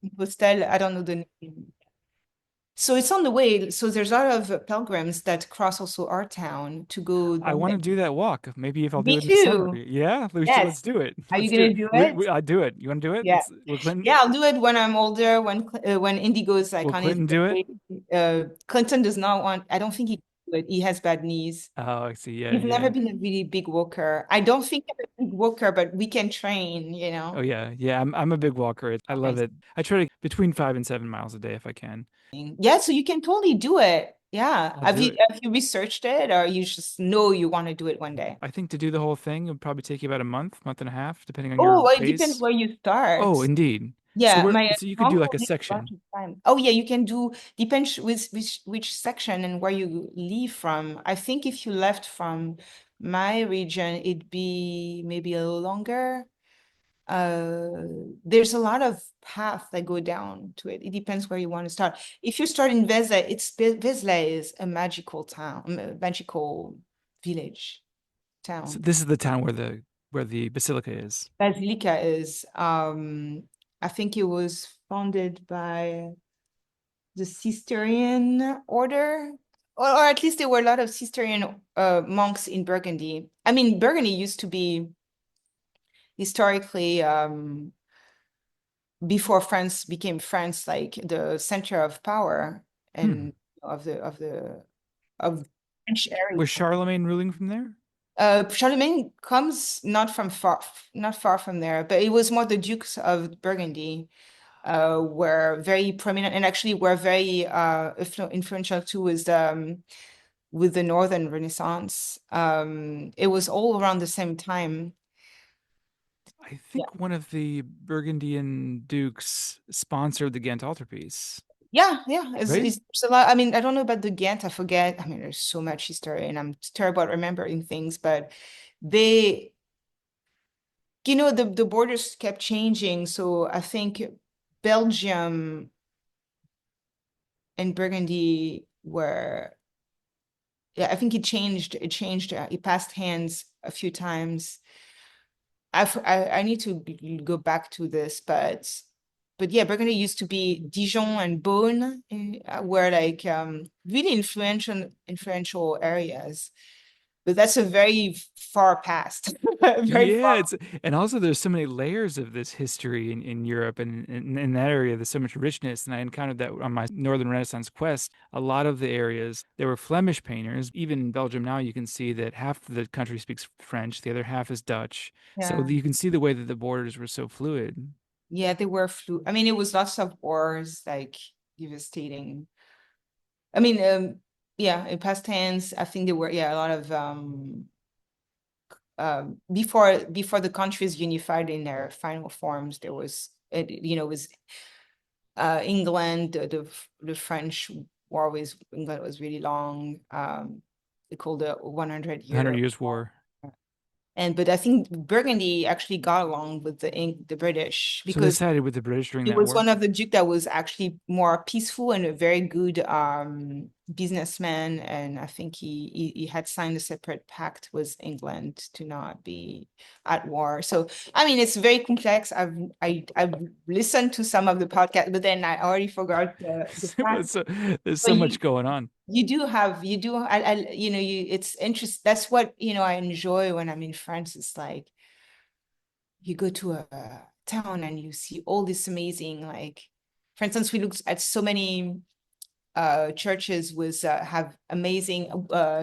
Compostelle, I don't know the name. So it's on the way. So there's a lot of pilgrims that cross also our town to go I down want there. to do that walk. Maybe if I'll do Me it in the summer. too. Yeah, Yes. let's do it. Are you Let's do gonna it. do it? I do it. You want to do it? Yeah. Will Clinton Yeah, I'll do it when I'm older, when Indigo is like will on his Clinton do it? way. Clinton does not want, I don't think he can do it. He has bad knees. Oh, I see. Yeah, He's never yeah. been a really big walker. I don't think I'm a big walker, but we can train, Oh yeah, yeah. I'm a big walker. I love Nice. it. I try to between 5 and 7 miles a day if I can. Yeah, so you can totally do it. Yeah. I'll do it. Have you researched it or you just know you want to do it one day? I think to do the whole thing would probably take you about a month and a half, depending on Oh, your well, it depends pace. where you Oh, start. indeed. Yeah, my So you could do like uncle a did a bunch section. of time. Oh yeah, you can do depends which section and where you leave from. I think if you left from my region, it'd be maybe a little longer. There's a lot of paths that go down to it. It depends where you want to start. If you start in Vezla, Vezla is a magical town, a magical village So town. this is the town where the basilica is. Basilica is, I think it was founded by the Cistercian order, or at least there were a lot of Cistercian monks in Burgundy. I mean, Burgundy used to be historically, before France became France, like the center of power Hmm. and of French area. Was Charlemagne ruling from there? Charlemagne comes not far from there, but it was more the Dukes of Burgundy were very prominent and actually were very influential too with the Northern Renaissance. It was all around the same time. I Yeah. think one of the Burgundian dukes sponsored the Ghent altarpiece, Yeah. right? It's a lot. I mean, I don't know about the Ghent. I forget. I mean, there's so much history, and I'm terrible at remembering things. But they, the borders kept changing. So I think Belgium and Burgundy were yeah, I think it changed. It changed. It passed hands a few times. I need to go back to this, but yeah, Burgundy used to be Dijon and Beaune were like really influential areas. But that's a very far past, very Yeah, far. it's and also there's so many layers of this history in Europe and in that area. There's so much richness, and I encountered that on my Northern Renaissance quest. A lot of the areas there were Flemish painters. Even in Belgium now, you can see that half the country speaks French, the other half is Dutch. So Yeah, you can see the way that the borders were so fluid. yeah, they were flu. I mean, it was lots of wars, like devastating. I mean, yeah, in past tense, I think there were yeah a lot of before the countries unified in their final forms, there was it was England, the French war with England was really long. They called it 100 The Hundred year Years' war. War. And but I think Burgundy actually got along with the British So they because sided with the British during it that was war. one of the duke that was actually more peaceful and a very good businessman. And I think he had signed a separate pact with England to not be at war. So I mean, it's very complex. I've listened to some of the podcast, but then I already forgot the fact. So, there's But so much going on. you do it's interesting. That's what I enjoy when I'm in France. It's like you go to a town and you see all this amazing, like, for instance, we looked at so many churches with have amazing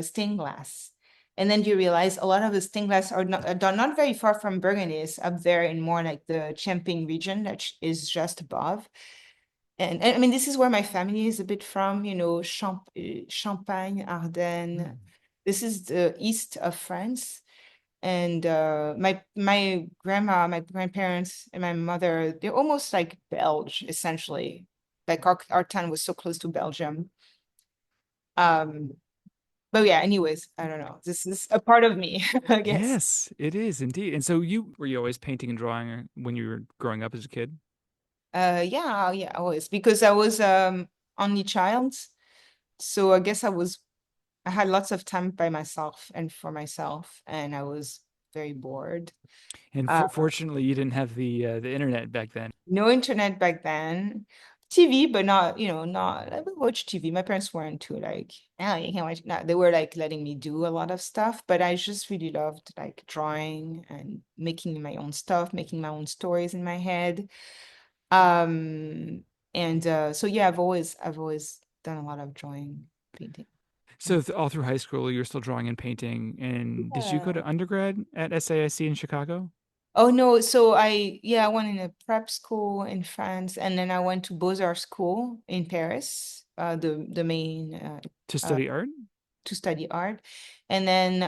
stained glass. And then you realize a lot of the stained glass are not very far from Burgundy. It's up there in more like the Champagne region that is just above. And I mean, this is where my family is a bit from, Champagne, Ardennes. Hmm. This is the east of France. And my grandma, my grandparents, and my mother, they're almost like Belge, essentially. Like our town was so close to Belgium. Um, but yeah, anyways, I don't know. This is a part of me, I guess. Yes, it is indeed. And so you always painting and drawing when you were growing up as a kid? Yeah, always because I was only child. So I guess I had lots of time by myself and for myself, and I was very bored. And Uh, fortunately, you didn't have the internet back then. no internet back then. TV, but not, not, I would watch TV. My parents weren't too like, oh, you can't watch. No, they were like letting me do a lot of stuff, but I just really loved like drawing and making my own stuff, making my own stories in my head. Um, and so yeah, I've always done a lot of drawing, painting. Yeah. So all through high school, you were still drawing and painting. And did you go Yeah. to undergrad at SAIC in Chicago? Oh no, so I went in a prep school in France, and then I went to Beaux-arts school in Paris, the main To uh study art? to study art. And then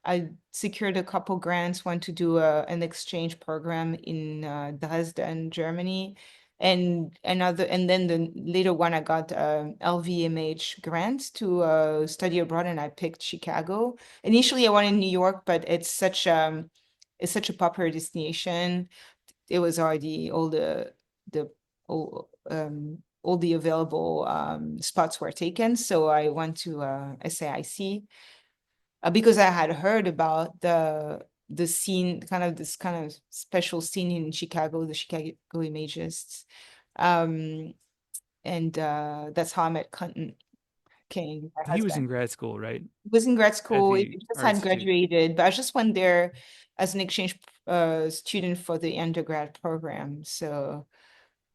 I secured a couple grants, went to do an exchange program in Dresden, Germany. And then the later one I got LVMH grant to study abroad, and I picked Chicago. Initially I wanted New York, but it's such a popular destination. It was already the all the available spots were taken. So I went to SAIC because I had heard about the scene, kind of this kind of special scene in Chicago, the Chicago Imagists. Um, and that's how I met Clinton King, my He was in husband. grad school, right? He was in grad At school. He the just Art had Institute. graduated, but I just went there as an exchange student for the undergrad program. So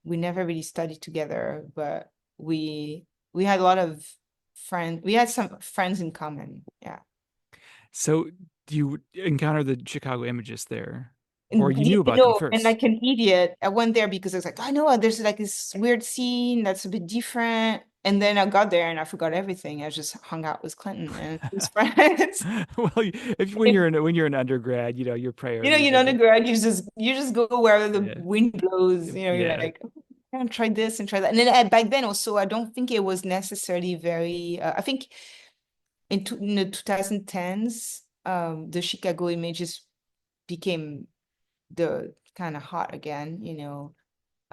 we never really studied together, but we had a lot of friends. We had some friends in common. Yeah. So do you encounter the Chicago Images there? Or And you knew about them and first? like an idiot, I went there because I was like, I know there's like this weird scene that's a bit different. And then I got there and I forgot everything. I just hung out with Clinton and his friends. Well, if when you're an undergrad, your priorities are Undergrad, you just go wherever the yeah, wind blows. You're yeah. like, "Oh, I'm gonna try this and try that." And then back then also, I don't think it was necessarily very. I think in the 2010s, the Chicago images became the kind of hot again,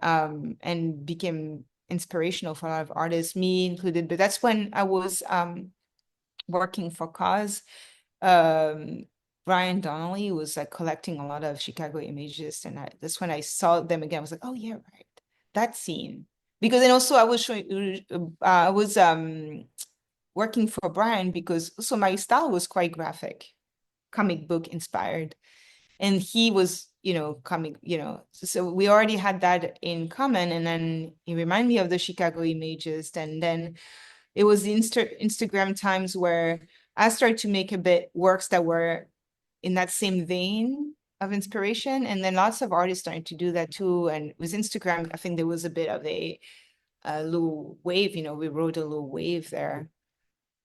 and became inspirational for a lot of artists, me included. But that's when I was working for Cause. um Brian Donnelly was like collecting a lot of Chicago images, and that's when I saw them again. I was like, oh yeah, right, that scene. Because then also I was showing, I was working for Brian because also my style was quite graphic, comic book inspired, and he was, comic, so we already had that in common. And then he reminded me of the Chicago images, and then it was the Instagram times where I started to make a bit works that were in that same vein of inspiration. And then lots of artists started to do that too. And with Instagram, I think there was a bit of a little wave, we rode a little wave there.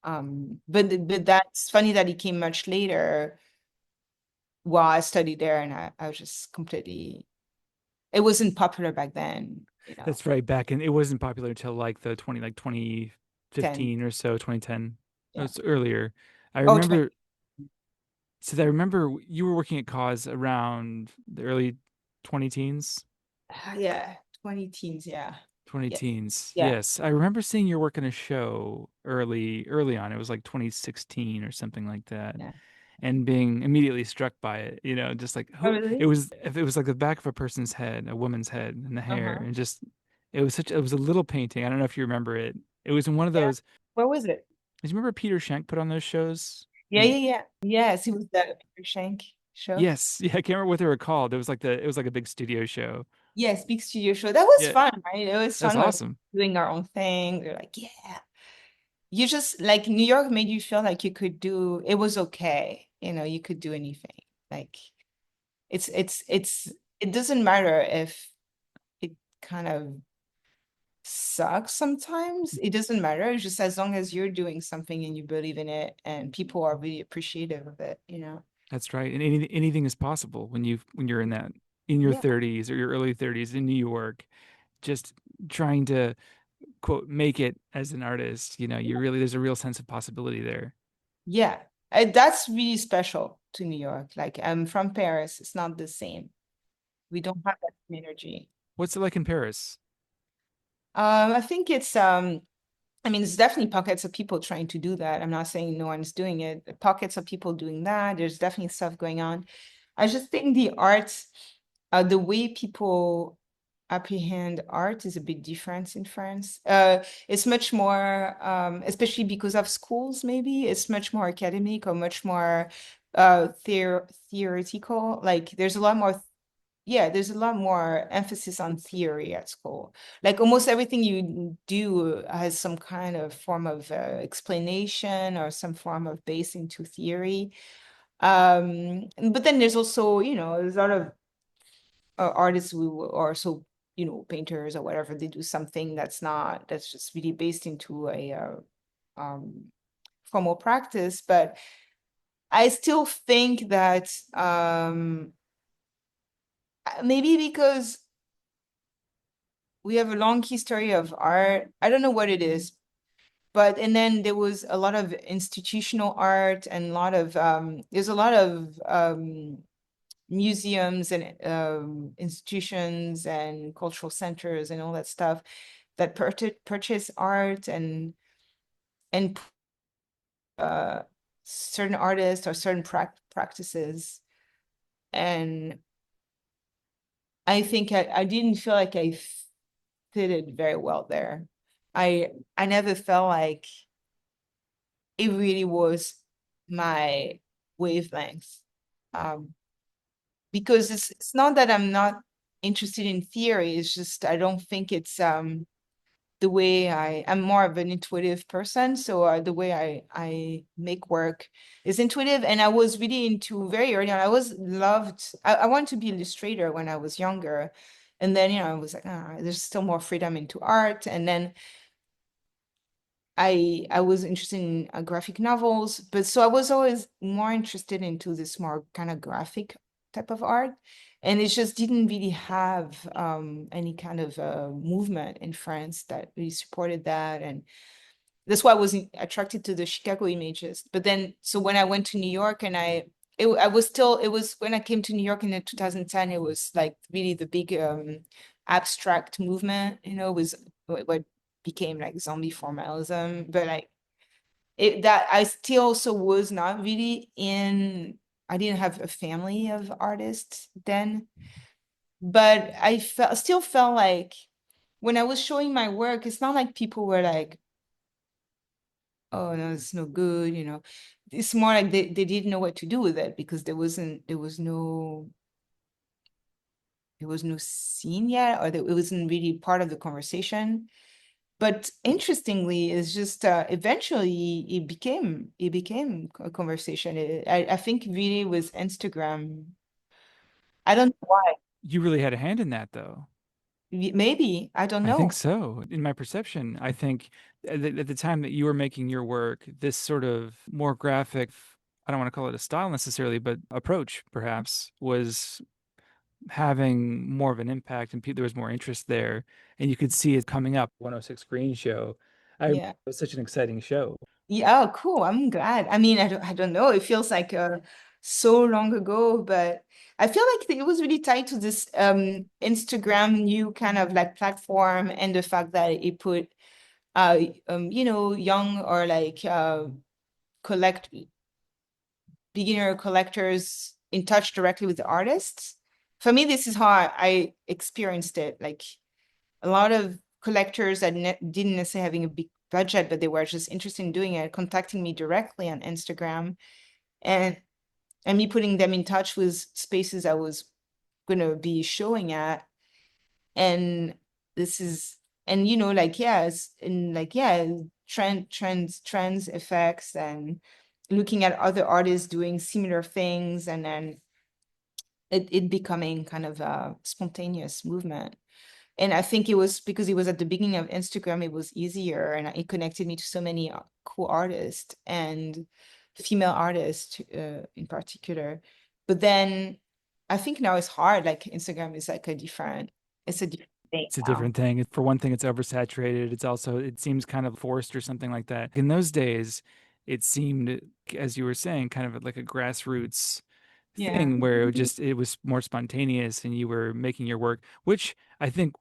But that's funny that it came much later while I studied there, and I was just completely, it wasn't popular back then. That's right. Back in it wasn't popular until like like 10, 2015 or so, 2010. It yeah. was earlier. I Oh, 20, remember so I remember you were working at Cause around the early 20 teens. yeah, 20 teens, yeah. 20 Yeah. teens. Yeah. Yes. I remember seeing your work in a show early on. It was like 2016 or something like that. Yeah. And being immediately struck by it, just like Oh, who it really? was if it was like the back of a person's head, a woman's head and the hair Uh-huh. and just it was a little painting. I don't know if you remember it. It was in one of Yeah. those. Where was it? Do you remember Peter Schenk put on those shows? Yeah, yeah, yeah. Yes, it was the Peter Shank show. Yes. Yeah, I can't remember what they were called. It was like a big studio show. Yes, big studio show. That was Yeah, fun, right? It was that's fun when awesome. doing our own thing. We are like, yeah. You just like New York made you feel like you could do, it was okay. You could do anything. Like it's it doesn't matter if it kind of sucks sometimes. It doesn't matter. It's just as long as you're doing something and you believe in it and people are really appreciative of it. That's right. And anything is possible when you're in your Yeah. 30s or your early 30s in New York, just trying to quote make it as an artist, you really there's a real sense of possibility there. Yeah. That's really special to New York. Like I'm from Paris. It's not the same. We don't have that same energy. What's it like in Paris? I think it's I mean, there's definitely pockets of people trying to do that. I'm not saying no one's doing it. Pockets of people doing that. There's definitely stuff going on. I just think the arts, the way people apprehend art is a bit different in France. It's much more, especially because of schools, maybe it's much more academic or much more theoretical. Like there's a lot more, yeah, there's a lot more emphasis on theory at school. Like almost everything you do has some kind of form of explanation or some form of base into theory. But then there's also, there's a lot of artists who are also, painters or whatever, they do something that's just really based into a um, formal practice. But I still think that maybe because we have a long history of art, I don't know what it is, but and then there was a lot of institutional art and a lot of there's a lot of museums and institutions and cultural centers and all that stuff that purchase art and uh, certain artists or certain practices. And I think I didn't feel like I fitted very well there. I never felt like it really was my wavelength. Um, because it's not that I'm not interested in theory, it's just I don't think it's the way I'm more of an intuitive person. So the way I make work is intuitive. And I was really into very early on. I wanted to be illustrator when I was younger. And then, I was like, there's still more freedom into art. And then I was interested in graphic novels, but so I was always more interested into this more kind of graphic type of art. And it just didn't really have any kind of movement in France that really supported that. And that's why I was attracted to the Chicago images. But then, so when I went to New York and I was still, it was when I came to New York in 2010, it was like really the big abstract movement, was what became like zombie formalism. But like that I still also was not really I didn't have a family of artists then, but still felt like when I was showing my work, it's not like people were like, oh no, it's no good, It's more like they didn't know what to do with it because there was no scene yet, or it wasn't really part of the conversation. But interestingly, it's just eventually it became a conversation. I think really with Instagram, I don't know why. You really had a hand in that, though. Maybe, I don't I think know. so. In my perception, I think at the time that you were making your work, this sort of more graphic, I don't want to call it a style necessarily, but approach perhaps was having more of an impact and there was more interest there. And you could see it coming up. 106 Green Show. It Yeah. was such an exciting show. Yeah, oh, cool. I'm glad. I mean, I don't know. It feels like so long ago, but I feel like it was really tied to this Instagram new kind of like platform and the fact that it put young or like collect beginner collectors in touch directly with the artists. For me, this is how I experienced it. Like a lot of collectors that didn't necessarily having a big budget, but they were just interested in doing it, contacting me directly on Instagram, and and me putting them in touch with spaces I was gonna be showing at. And this is and like trends, effects, and looking at other artists doing similar things, and then it becoming kind of a spontaneous movement. And I think it was because it was at the beginning of Instagram, it was easier and it connected me to so many cool artists and female artists in particular. But then I think now it's hard. Like Instagram is like it's a different thing It's a now. different thing. For one thing, it's oversaturated. It seems kind of forced or something like that. In those days, it seemed, as you were saying, kind of like a grassroots Yeah. thing where it was more spontaneous and you were making your work, which I think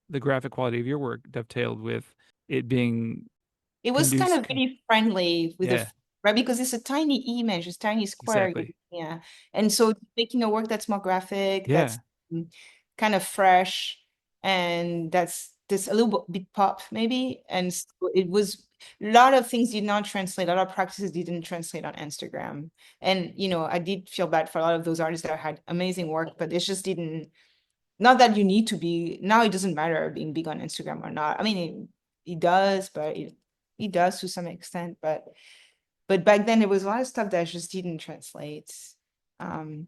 the graphic quality of your work dovetailed with it being it was kind Conduce. of really friendly with Yeah, right? Because it's a tiny image, it's tiny square. exactly. Yeah. And so making a work that's more graphic, Yeah. that's kind of fresh, and that's a little bit pop maybe. And so it was a lot of things did not translate, a lot of practices didn't translate on Instagram. And I did feel bad for a lot of those artists that had amazing work, but it just didn't, not that you need to be, now it doesn't matter being big on Instagram or not. I mean, it does, but it does to some extent. But back then there was a lot of stuff that just didn't translate. Um,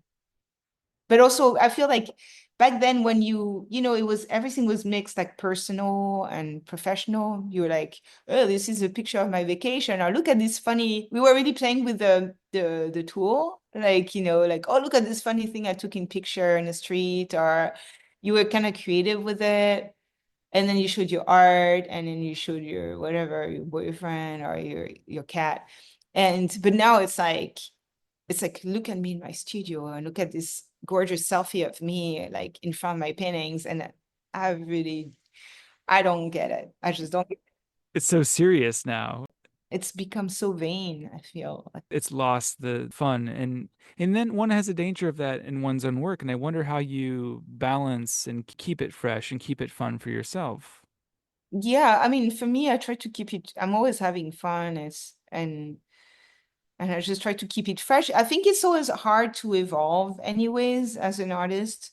but also I feel like back then when it was, everything was mixed, like personal and professional. You were like, oh, this is a picture of my vacation, or look at this funny, we were really playing with the tool, like, like, oh, look at this funny thing I took in picture in the street, or you were kind of creative with it. And then you showed your art, and then you showed your whatever, your boyfriend or your cat. But now it's like, look at me in my studio and look at this gorgeous selfie of me like in front of my paintings. And I really, I don't get it. I just don't get it. It's so serious now. It's become so vain, I feel like. It's lost the fun, and then one has a danger of that in one's own work, and I wonder how you balance and keep it fresh and keep it fun for yourself. Yeah, I mean, for me, I try to keep it, I'm always having fun. And I just try to keep it fresh. I think it's always hard to evolve anyways as an artist,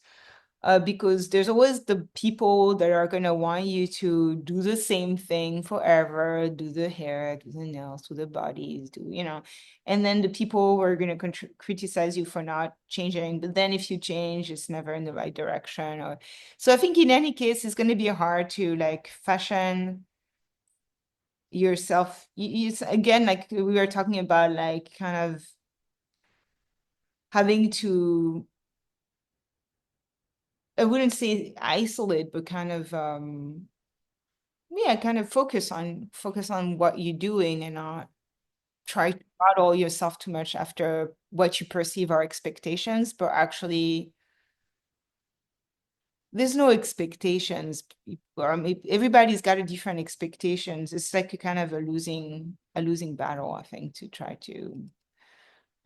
because there's always the people that are gonna want you to do the same thing forever, do the hair, do the nails, do the bodies, and then the people who are gonna criticize you for not changing. But then if you change, it's never in the right direction. Or so I think in any case, it's gonna be hard to like fashion yourself. Again, like we were talking about, like kind of having to, I wouldn't say isolate, but kind of yeah, kind of focus on what you're doing, and not try to model yourself too much after what you perceive are expectations, but actually there's no expectations. I mean, everybody's got a different expectations. It's like a kind of a losing battle, I think, to try to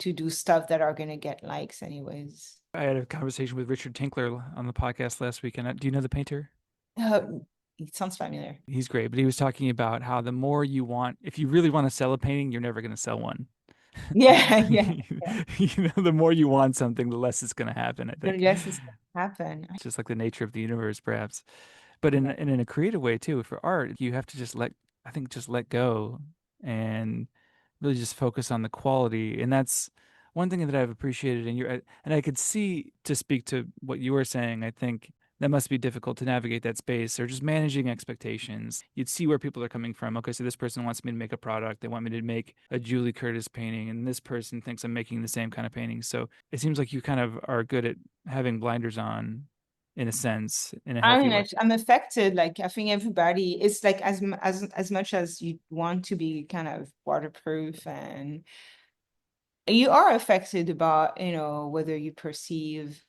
do stuff that are gonna get likes anyways. I had a conversation with Richard Tinkler on the podcast last week, and do you know the painter? Uh, it sounds familiar. He's great, but he was talking about how the more you want, if you really want to sell a painting, you're never going to sell one. Yeah, yeah, yeah. The more you want something, the less it's going to happen, I think. Yes, it's gonna happen. Just like the nature of the universe, perhaps. But Yeah. in a creative way too, for art, you have to I think, just let go and really just focus on the quality. And that's one thing that I've appreciated in your, and I could see, to speak to what you were saying, I think that must be difficult to navigate that space, or just managing expectations. You'd see where people are coming from. Okay, so this person wants me to make a product. They want me to make a Julie Curtis painting, and this person thinks I'm making the same kind of painting. So it seems like you kind of are good at having blinders on, in a sense, in a I healthy mean, way. I'm affected. Like, I think everybody, it's like as much as you want to be kind of waterproof, and you are affected about, whether you perceive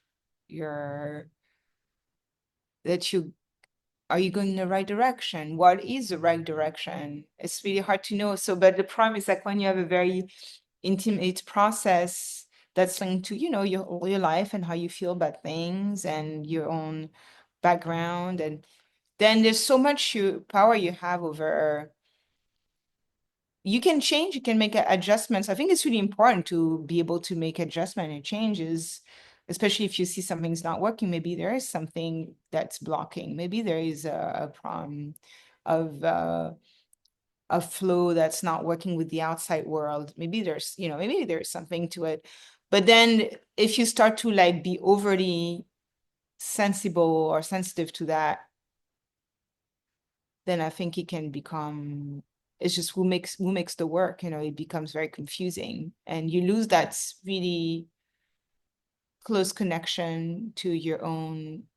your that you are you going in the right direction? What is the right direction? It's really hard to know. So, but the problem is like when you have a very intimate process that's linked to, your life and how you feel about things and your own background, and then there's so much power you have over, you can change, you can make adjustments. I think it's really important to be able to make adjustment and changes, especially if you see something's not working. Maybe there is something that's blocking. Maybe there is a problem of a flow that's not working with the outside world. Maybe there's something to it. But then if you start to like be overly sensible or sensitive to that, then I think it can become, it's just who makes the work, it becomes very confusing, and you lose that really close connection to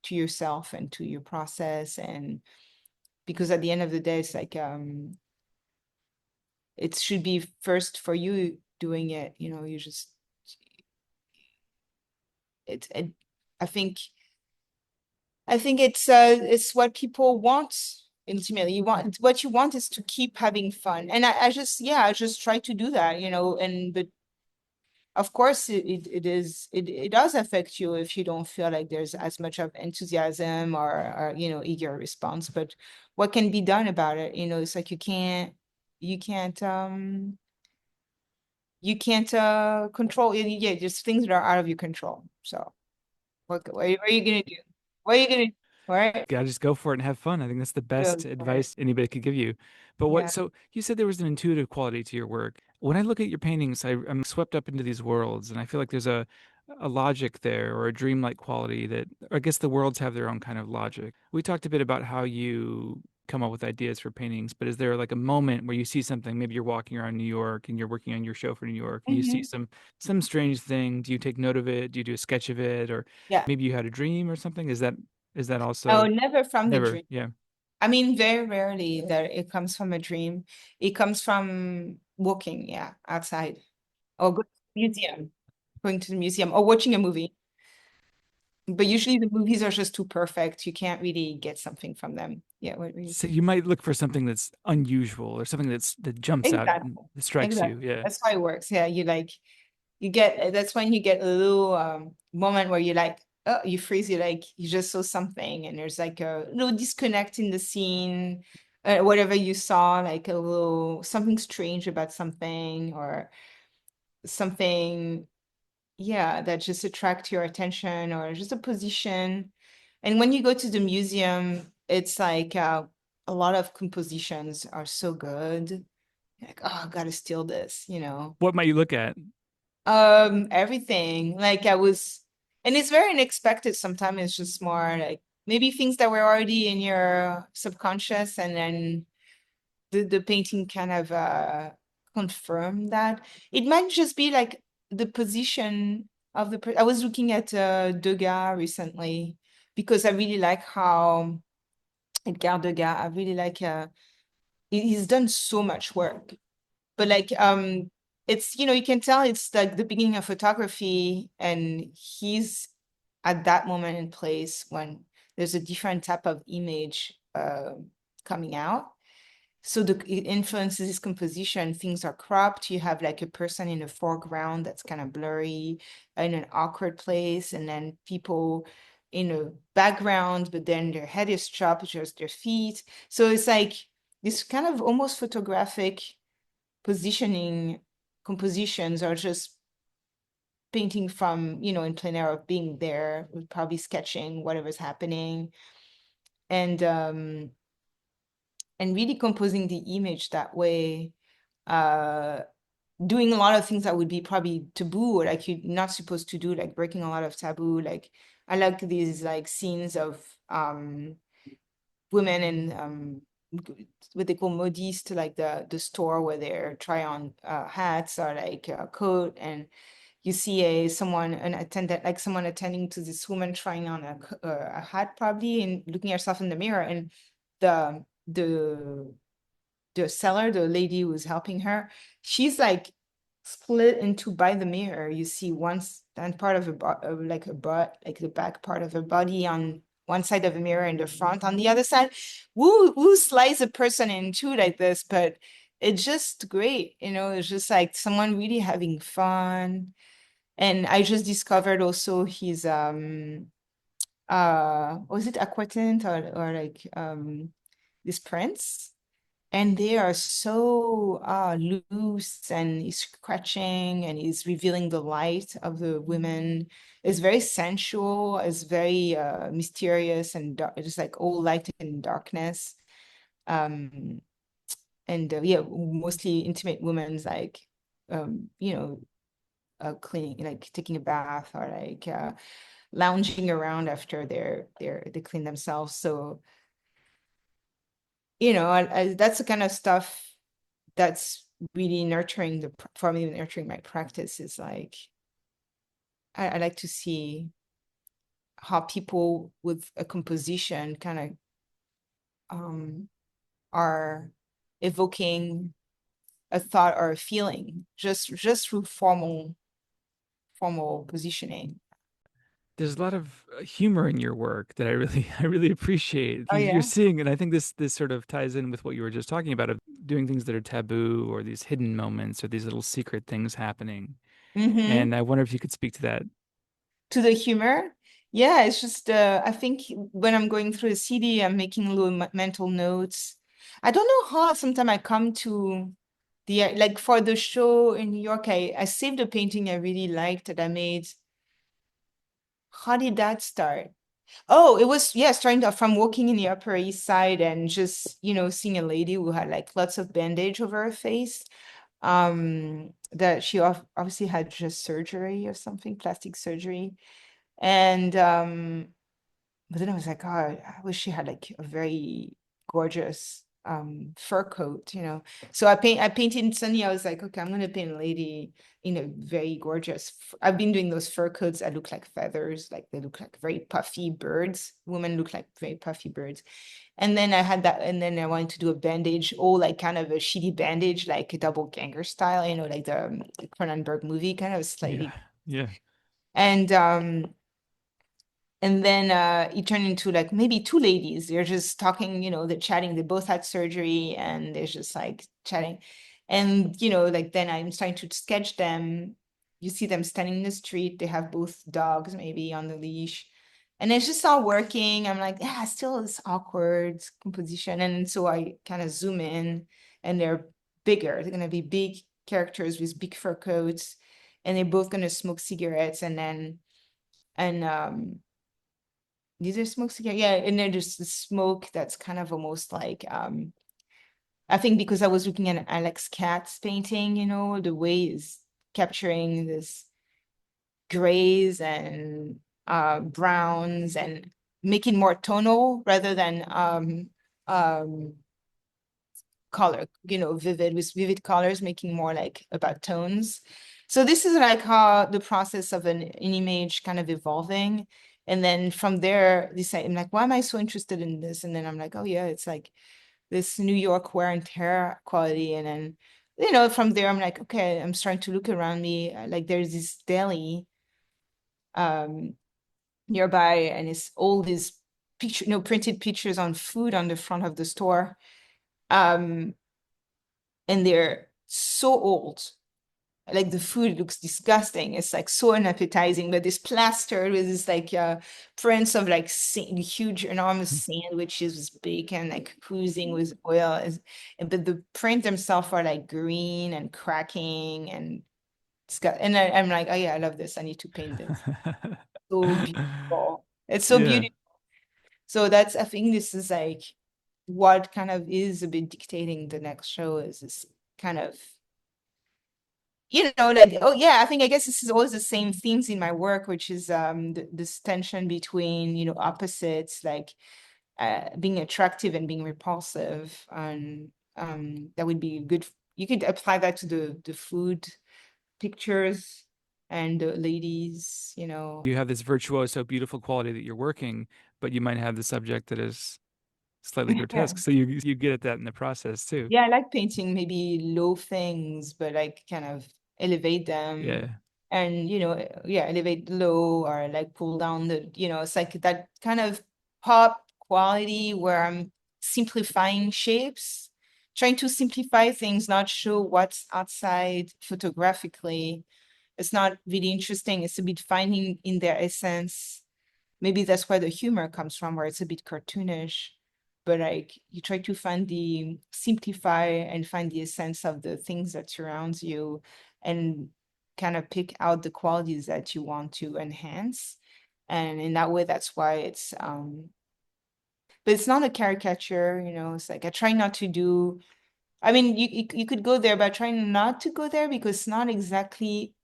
yourself and to your process. And because at the end of the day, it's like it should be first for you doing it, you just it I think it's what people want intimately. What you want is to keep having fun. And I just try to do that, but of course it does affect you if you don't feel like there's as much of enthusiasm or eager response. But what can be done about it? It's like you can't control it. Yeah, just things that are out of your control. So what are you gonna do? What are you gonna do? All right. Gotta just go for it and have fun. I think that's the best Go for it. advice anybody could give you. But Yeah. so you said there was an intuitive quality to your work. When I look at your paintings, I'm swept up into these worlds, and I feel like there's a logic there or a dreamlike quality that, or I guess the worlds have their own kind of logic. We talked a bit about how you come up with ideas for paintings, but is there like a moment where you see something, maybe you're walking around New York and you're working on your show for New York and you see Hmm. some strange thing? Do you take note of it? Do you do a sketch of it? Or Yeah. maybe you had a dream or something? Is that Oh, also never from the never? dream. Yeah. I mean, very rarely that it comes from a dream. It comes from walking, yeah, outside or going to the museum or watching a movie. But usually the movies are just too perfect. You can't really get something from them. Yeah, what were you So saying? you might look for something that's unusual or something that jumps out and Exactly. that strikes you. Exactly. Yeah. That's how it works. Yeah, that's when you get a little moment where you like, oh, you freeze, you just saw something and there's like a little disconnect in the scene, whatever you saw, like a little something strange about something or something, yeah, that just attract your attention or just a position. And when you go to the museum, it's like a lot of compositions are so good. Like, oh, I gotta steal this. What might you look at? Everything. And it's very unexpected. Sometimes it's just more like maybe things that were already in your subconscious, and then the painting kind of confirm that. It might just be like the position of I was looking at Degas recently because I really like how Edgar Degas, I really like he's done so much work. But it's you can tell it's like the beginning of photography, and he's at that moment in place when there's a different type of image coming out. So it influences his composition. Things are cropped. You have like a person in the foreground that's kind of blurry in an awkward place, and then people in a background, but then their head is chopped, just their feet. So it's like this kind of almost photographic positioning compositions are just painting from, in plein air of being there, with probably sketching whatever's happening and um and really composing the image that way, uh doing a lot of things that would be probably taboo or like you're not supposed to do, like breaking a lot of taboo. Like I like these like scenes of women in what they call modiste, like the store where they're try on hats or like a coat, and you see an attendant, like someone attending to this woman trying on a hat probably and looking herself in the mirror, and the the the seller, the lady who's helping her, she's like split into by the mirror. You see and part of like a butt, like the back part of her body on one side of the mirror and the front on the other side. Who slice a person in two like this? But it's just great, it's just like someone really having fun. And I just discovered also his was it aquatint or like this prints, and they are so loose, and he's scratching and he's revealing the light of the women. It's very sensual, it's very mysterious and dark. It's like all light and darkness. Um, and yeah, mostly intimate women's like cleaning, like taking a bath or like lounging around after they clean themselves. So that's the kind of stuff that's really nurturing for me, nurturing my practice is like I like to see how people with a composition kind of are evoking a thought or a feeling just through formal positioning. there's a lot of humor in your work that I really I really appreciate. Oh You're yeah. seeing, and I think this sort of ties in with what you were just talking about of doing things that are taboo or these hidden moments or these little secret things happening. Mm-hmm. And I wonder if you could speak to that. To the humor. Yeah, it's just I think when I'm going through a CD, I'm making little mental notes. I don't know how sometimes I come to the like for the show in New York, I saved a painting I really liked that I made. How did that start? Oh, it was, yeah, starting off from walking in the Upper East Side and just, seeing a lady who had like lots of bandage over her face. That she obviously had just surgery or something, plastic surgery. And but then I was like, oh, I wish she had like a very gorgeous fur coat. So I painted suddenly I was like, okay, I'm gonna paint a lady in a very gorgeous I've been doing those fur coats that look like feathers, like they look like very puffy birds. Women look like very puffy birds. And then I had that, and then I wanted to do a bandage, all like kind of a shitty bandage, like a double ganger style, like the Cronenberg movie, kind of Yeah. slightly. Yeah. And then it turned into like maybe two ladies. They're just talking, they're chatting. They both had surgery and they're just like chatting. And, like then I'm starting to sketch them. You see them standing in the street. They have both dogs maybe on the leash. And it's just all working. I'm like, yeah, still this awkward composition. And so I kind of zoom in and they're bigger. They're going to be big characters with big fur coats. And they're both going to smoke cigarettes and these are smoke cigarettes. Yeah, and then there's the smoke that's kind of almost like I think because I was looking at Alex Katz painting, the way is capturing this grays and browns and making more tonal rather than um color, vivid with vivid colors, making more like about tones. So this is like how the process of an image kind of evolving. And then from there, I'm like, why am I so interested in this? And then I'm like, oh yeah, it's like this New York wear and tear quality. And then, from there, I'm like, okay, I'm starting to look around me. Like there's this deli um nearby, and it's all these printed pictures on food on the front of the store. Um, and they're so old. Like the food looks disgusting. It's like so unappetizing, but it's plastered with this like prints of like huge, enormous sandwiches with bacon, like cruising with oil. But the print themselves are like green and cracking, and I'm like, oh yeah, I love this. I need to paint this. So beautiful. It's so Yeah. beautiful. So I think this is like what kind of is a bit dictating the next show is this kind of like, oh yeah, I guess this is always the same themes in my work, which is this tension between, opposites, like being attractive and being repulsive. And that would be good. You could apply that to the food pictures and the ladies. You have this virtuoso, beautiful quality that you're working, but you might have the subject that is slightly Yeah. grotesque. So you get at that in the process too. Yeah, I like painting maybe low things, but like kind of elevate them Yeah. and, yeah, elevate low or like pull down it's like that kind of pop quality where I'm simplifying shapes, trying to simplify things, not show what's outside photographically. It's not really interesting. It's a bit finding in their essence. Maybe that's where the humor comes from, where it's a bit cartoonish, but like you try to find the simplify and find the essence of the things that surrounds you and kind of pick out the qualities that you want to enhance. And in that way, that's why but it's not a caricature, it's like I try not to do, I mean, you could go there, but I try not to go there because it's not exactly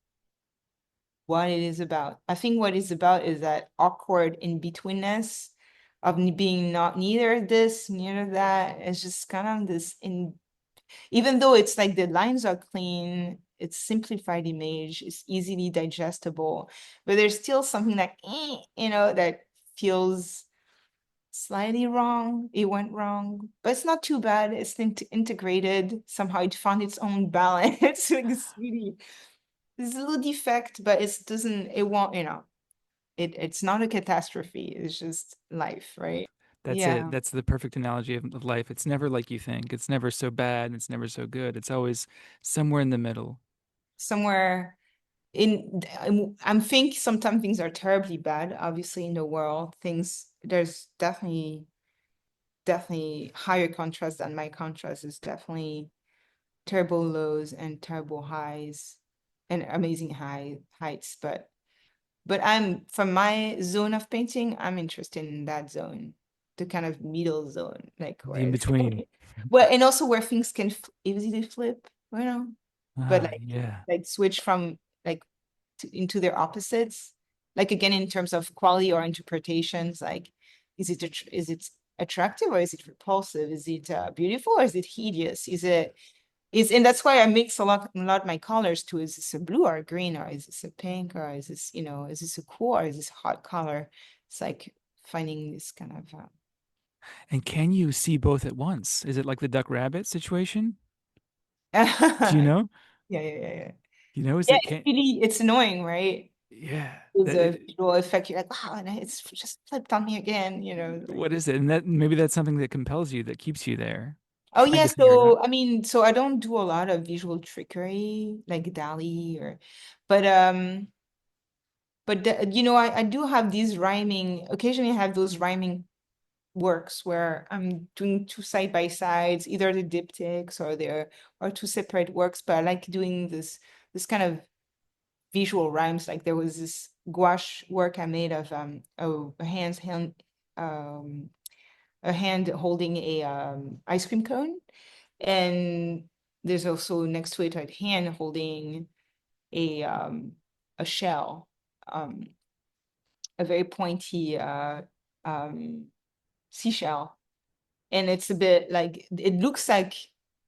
what it is about. I think what it's about is that awkward in-betweenness of being not neither this, neither that. It's just kind of this even though it's like the lines are clean, it's simplified image, it's easily digestible, but there's still something like, that feels slightly wrong. It went wrong, but it's not too bad. It's integrated. Somehow it found its own balance. Like it's really there's a little defect, but it won't. it's not a catastrophe. It's just life, right? That's it. Yeah. That's the perfect analogy of life. It's never like you think. It's never so bad and it's never so good. It's always somewhere in the middle. Somewhere I'm think sometimes things are terribly bad, obviously in the world. Things there's definitely higher contrast than my contrast is definitely terrible lows and terrible highs and amazing heights. But I'm from my zone of painting, I'm interested in that zone, the kind of middle zone, like The where in it's between. well, and also where things can easily flip, you know, but Ah, yeah. like switch from like into their opposites. Like again, in terms of quality or interpretations, like is it attractive or is it repulsive? Is it beautiful or is it hideous? And that's why I mix a lot my colors too. Is this a blue or a green or is this a pink or is this, is this a cool or is this a hot color? It's like finding this kind of And can you see both at once? Is it like the duck rabbit situation? Do you yeah, know? yeah, yeah, yeah. You know, is Yeah, it can it's annoying, right? yeah. With That a it, visual effect, you're like, wow, and it's just flipped on me again, like. what is it? And that maybe that's something that compels you, that keeps you there, Oh trying yeah, to figure it out. so I mean, so I don't do a lot of visual trickery like Dali but I do have these rhyming, occasionally I have those rhyming works where I'm doing two side by sides, either the diptychs or two separate works, but I like doing this kind of visual rhymes. Like there was this gouache work I made of um a hand holding a ice cream cone. And there's also next to it a hand holding a um a shell, um a very pointy um seashell. And it's a bit like it looks like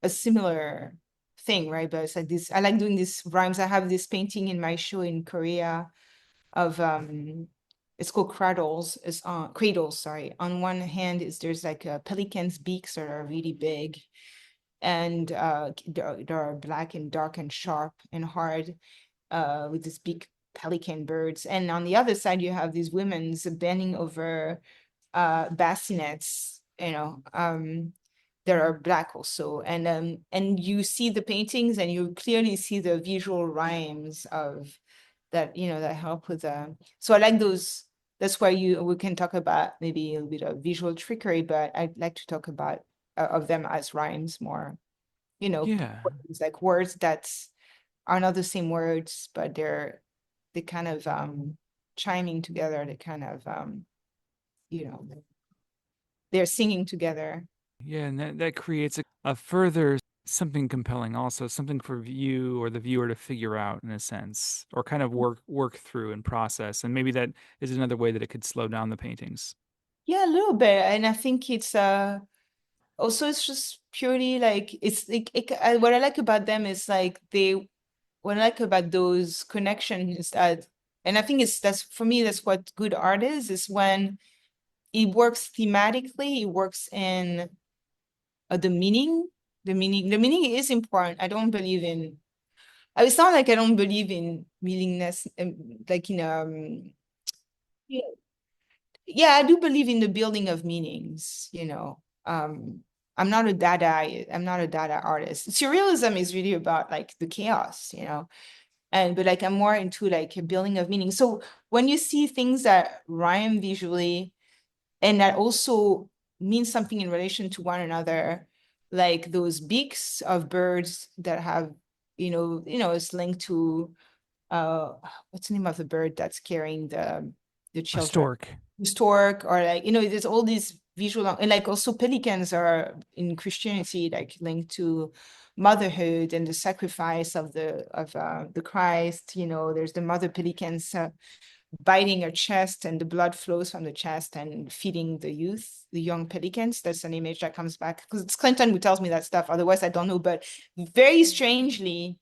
a similar thing, right? But it's like this. I like doing these rhymes. I have this painting in my show in Korea of it's called cradles. It's cradles, sorry. On one hand is there's like a pelican's beaks that are really big and they're black and dark and sharp and hard with these big pelican birds. And on the other side, you have these women's bending over bassinets, that are black also. And you see the paintings and you clearly see the visual rhymes of that, that help with so I like those. That's why we can talk about maybe a little bit of visual trickery, but I'd like to talk about of them as rhymes more, Yeah. words, like words that are not the same words, but they kind of chiming together, they kind of you know, they're singing together. Yeah, and that creates a further something compelling also, something for you or the viewer to figure out in a sense, or kind of work through and process. And maybe that is another way that it could slow down the paintings. Yeah, a little bit. And I think it's also it's just purely like it's like what I like about them is like what I like about those connections is that, and I think that's for me that's what good art is when it works thematically, it works in the meaning. The meaning is important. I don't believe in. It's not like I don't believe in meaningless, like yeah, yeah, I do believe in the building of meanings. I'm not a Dada artist. Surrealism is really about like the chaos. But like I'm more into like a building of meaning. So when you see things that rhyme visually and that also mean something in relation to one another, like those beaks of birds that have, it's linked to uh what's the name of the bird that's carrying the A children? stork, Stork, or like, there's all these visual, and like also pelicans are in Christianity like linked to motherhood and the sacrifice of the Christ. There's the mother pelicans biting her chest and the blood flows from the chest and feeding the young pelicans. That's an image that comes back because it's Clinton who tells me that stuff. Otherwise, I don't know. But very strangely,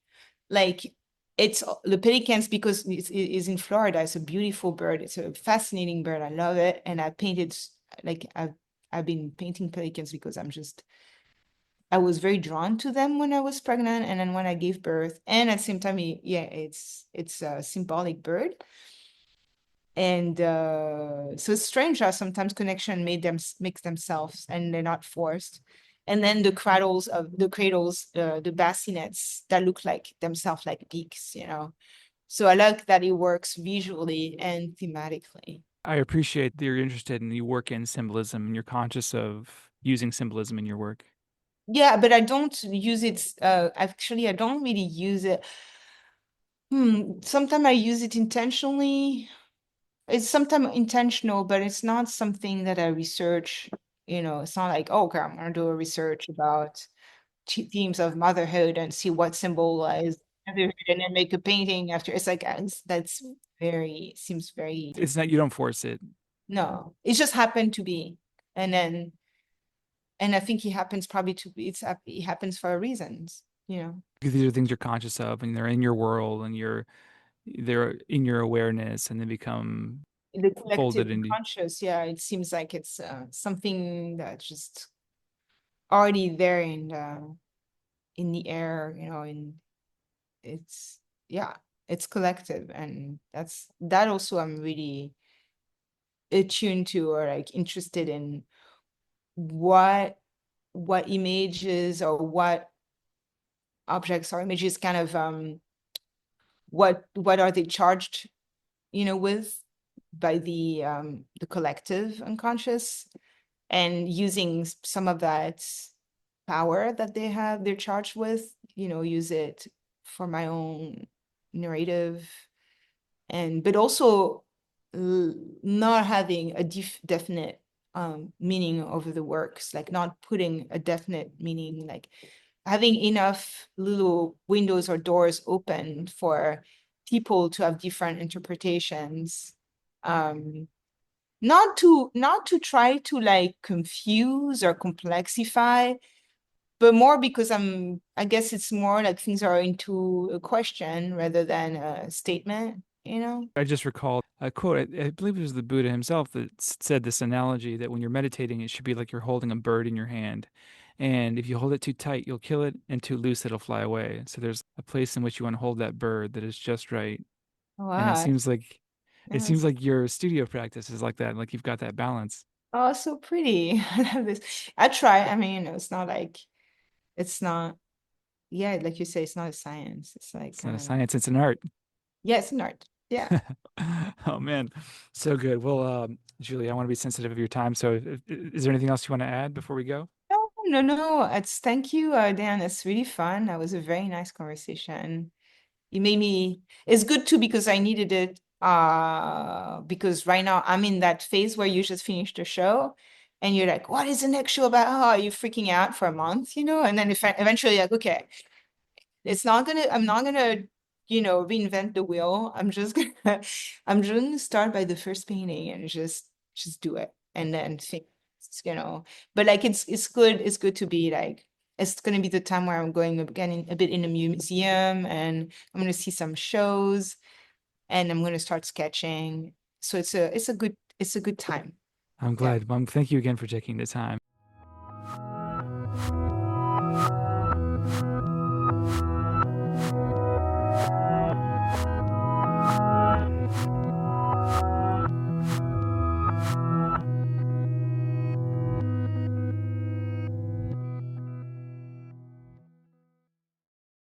like it's the pelicans because it is in Florida. It's a beautiful bird. It's a fascinating bird. I love it. And I painted like I've been painting pelicans because I was very drawn to them when I was pregnant and then when I gave birth. And at the same time, yeah, it's a symbolic bird. And so it's strange how sometimes connection made them make themselves and they're not forced. And then the bassinets that look like themselves like beaks, you know. So I like that it works visually and thematically. I appreciate that you're interested and you work in symbolism and you're conscious of using symbolism in your work. Yeah, but I don't use it. Actually, I don't really use it. Sometimes I use it intentionally. It's sometimes intentional, but it's not something that I research. You know, it's not like, oh, okay, I'm gonna do a research about themes of motherhood and see what symbolize motherhood and then make a painting after. It's like that's very seems very It's not, you don't force it no. It just happened to be, and then and I think it happens probably to be it happens for reasons, you know. because these are things you're conscious of and they're in your world and they're in your awareness and they become The collective folded into. unconscious, yeah, it seems like it's something that's just already there in the air, you know, and it's yeah, it's collective, and that also I'm really attuned to or like interested in what images or what objects or images kind of what are they charged, you know, with by the collective unconscious and using some of that power that they're charged with, you know, use it for my own narrative and but also not having a definite meaning over the works, like not putting a definite meaning, like having enough little windows or doors open for people to have different interpretations. Um, not to try to like confuse or complexify, but more because I guess it's more like things are into a question rather than a statement, you know? I just recall a quote, I believe it was the Buddha himself that said this analogy that when you're meditating, it should be like you're holding a bird in your hand. And if you hold it too tight, you'll kill it, and too loose, it'll fly away. So there's a place in which you want to hold that bird that is just right. And Wow. it Yes. seems like your studio practice is like that, like you've got that balance. Oh, so pretty. I love this. I try. I mean, you know, it's not like it's not, yeah, like you say, it's not a science. It's like It's not a science, it's an art. yeah, it's an art. Yeah. Oh man, so good. Well, Julie, I want to be sensitive of your time. So, is there anything else you want to add before we go? No, no, no. It's thank you, Dan. It's really fun. That was a very nice conversation. You made me, it's good too because I needed it. Because right now I'm in that phase where you just finished the show and you're like, what is the next show about? Oh, you're freaking out for a month, you know? And then if eventually like, okay, I'm not gonna, you know, reinvent the wheel. I'm just gonna start by the first painting and just do it. And then think, you know, but like it's good to be like, it's gonna be the time where I'm going again a bit in the museum and I'm gonna see some shows and I'm gonna start sketching. So it's a good time. I'm Yeah. glad. Thank you again for taking the time.